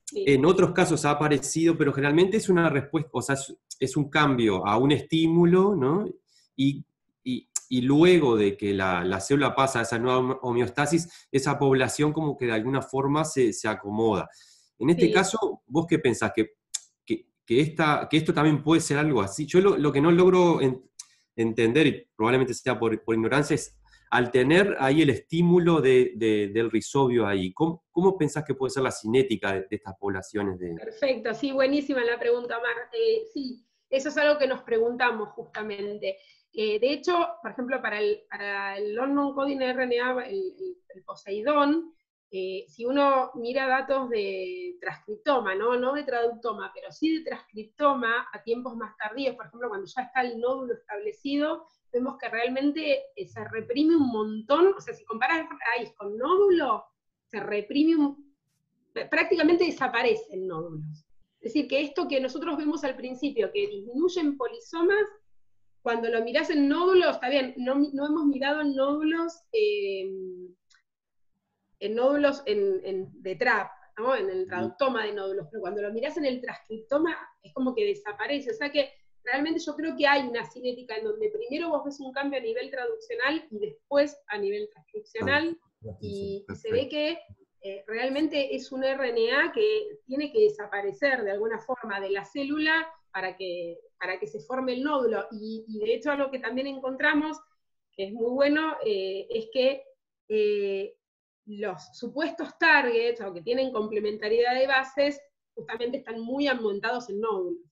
Sí. En otros casos ha aparecido, pero generalmente es una respuesta, o sea, es un cambio a un estímulo, ¿no? Y luego de que la célula pasa a esa nueva homeostasis, esa población como que de alguna forma se acomoda. En este caso, ¿vos qué pensás? Que esto también puede ser algo así. Yo lo que no logro entender, y probablemente sea por ignorancia, es al tener ahí el estímulo del rizobio ahí, ¿cómo pensás que puede ser la cinética de estas poblaciones? Perfecto, sí, buenísima la pregunta, Mar. Sí, eso es algo que nos preguntamos justamente. De hecho, por ejemplo, para el long non-coding RNA, el Poseidón, si uno mira datos de transcriptoma, no de traductoma, pero sí de transcriptoma a tiempos más tardíos, por ejemplo, cuando ya está el nódulo establecido, vemos que realmente se reprime un montón, o sea, si comparas raíz con nódulo, se reprime prácticamente desaparecen nódulos. Es decir, que esto que nosotros vemos al principio, que disminuyen polisomas, cuando lo mirás en nódulos, está bien, no hemos mirado en nódulos en nódulos de TRAP, ¿no? En el traductoma de nódulos, pero cuando lo mirás en el transcriptoma es como que desaparece, o sea que realmente yo creo que hay una cinética en donde primero vos ves un cambio a nivel traduccional y después a nivel transcripcional, y se ve que realmente es un RNA que tiene que desaparecer de alguna forma de la célula para que se forme el nódulo, y de hecho algo que también encontramos, que es muy bueno, es que los supuestos targets, o que tienen complementariedad de bases, justamente están muy aumentados en nódulos.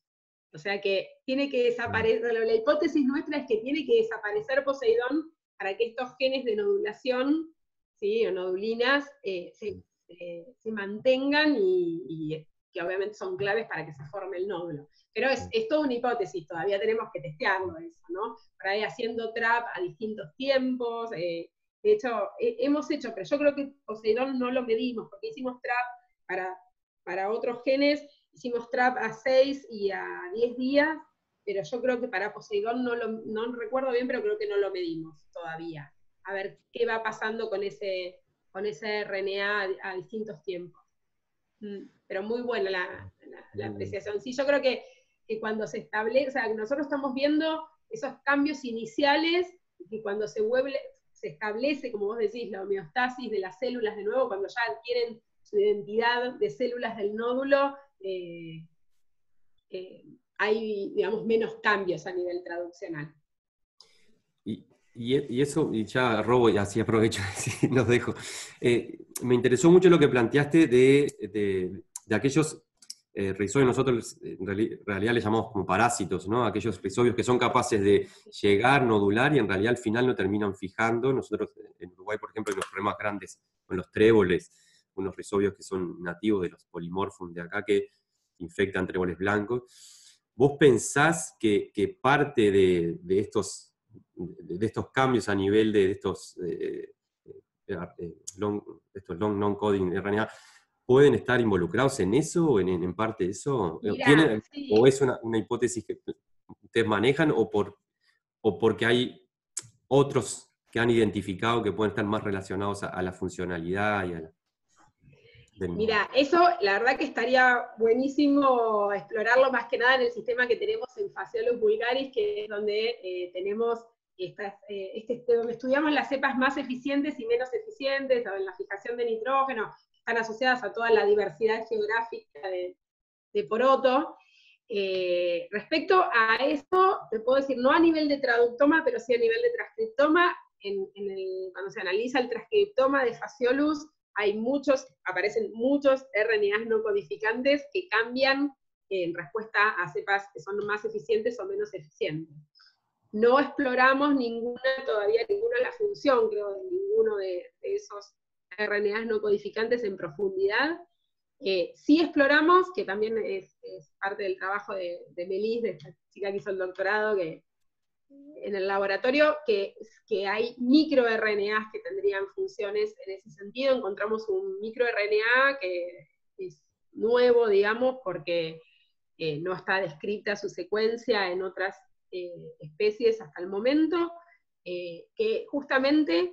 O sea que tiene que desaparecer, la hipótesis nuestra es que tiene que desaparecer Poseidón para que estos genes de nodulación, ¿sí?, o nodulinas, se mantengan y que obviamente son claves para que se forme el nódulo. Pero es toda una hipótesis, todavía tenemos que testearlo eso, ¿no? Por ahí haciendo TRAP a distintos tiempos, de hecho, hemos hecho, pero yo creo que Poseidón no lo medimos, porque hicimos TRAP para otros genes, hicimos TRAP a 6 y a 10 días, pero yo creo que para Poseidón no recuerdo bien, pero creo que no lo medimos todavía. A ver qué va pasando con ese RNA a distintos tiempos. Pero muy buena la apreciación. Sí, yo creo que cuando se establece, o sea, nosotros estamos viendo esos cambios iniciales, y cuando se establece, como vos decís, la homeostasis de las células de nuevo, cuando ya adquieren su identidad de células del nódulo, hay, digamos, menos cambios a nivel traduccional. Y eso, y ya robo y así aprovecho, así nos dejo. Me interesó mucho lo que planteaste de aquellos rizobios, nosotros en realidad les llamamos como parásitos, ¿no? Aquellos rizobios que son capaces de llegar, nodular, y en realidad al final no terminan fijando. Nosotros en Uruguay, por ejemplo, hay los problemas grandes con los tréboles, unos rizobios que son nativos de los polimorfos de acá, que infectan tréboles blancos. ¿Vos pensás que parte de estos cambios a nivel de estos long non-coding RNA pueden estar involucrados en eso, o en parte de eso? Mirá, sí. ¿O es una hipótesis que ustedes manejan, o porque hay otros que han identificado que pueden estar más relacionados a la funcionalidad y a la... Mira, eso la verdad que estaría buenísimo explorarlo, más que nada en el sistema que tenemos en Phaseolus vulgaris, que es donde tenemos donde estudiamos las cepas más eficientes y menos eficientes, o en la fijación de nitrógeno, que están asociadas a toda la diversidad geográfica de poroto. Respecto a eso, te puedo decir, no a nivel de traductoma, pero sí a nivel de transcriptoma. Cuando se analiza el transcriptoma de Phaseolus, aparecen muchos RNAs no codificantes que cambian en respuesta a cepas que son más eficientes o menos eficientes. No exploramos todavía ninguna la función, creo, de ninguno de esos RNAs no codificantes en profundidad. Sí exploramos, que también es parte del trabajo de Melis, de esta chica que hizo el doctorado, que en el laboratorio, que hay microRNAs que tendrían funciones en ese sentido. Encontramos un microRNA que es nuevo, digamos, porque no está descrita su secuencia en otras especies hasta el momento, que justamente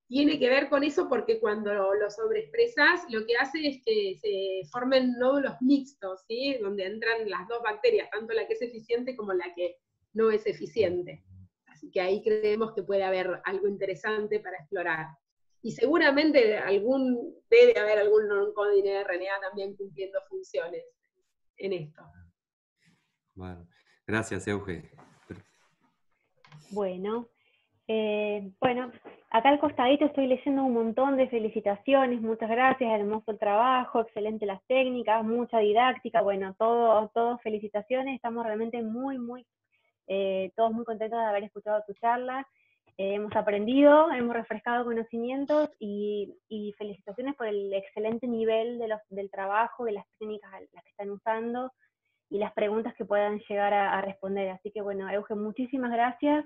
tiene que ver con eso, porque cuando lo sobreexpresas, lo que hace es que se formen nódulos mixtos, ¿sí?, donde entran las dos bacterias, tanto la que es eficiente como la que no es eficiente. Así que ahí creemos que puede haber algo interesante para explorar. Y seguramente debe haber algún non-coding RNA también cumpliendo funciones en esto. Bueno, gracias, Euge. Bueno, acá al costadito estoy leyendo un montón de felicitaciones, muchas gracias, hermoso el trabajo, excelente las técnicas, mucha didáctica, bueno, todo felicitaciones, estamos realmente todos muy contentos de haber escuchado tu charla, hemos aprendido, hemos refrescado conocimientos, y felicitaciones por el excelente nivel del trabajo, de las técnicas las que están usando, y las preguntas que puedan llegar a responder. Así que bueno, Euge, muchísimas gracias.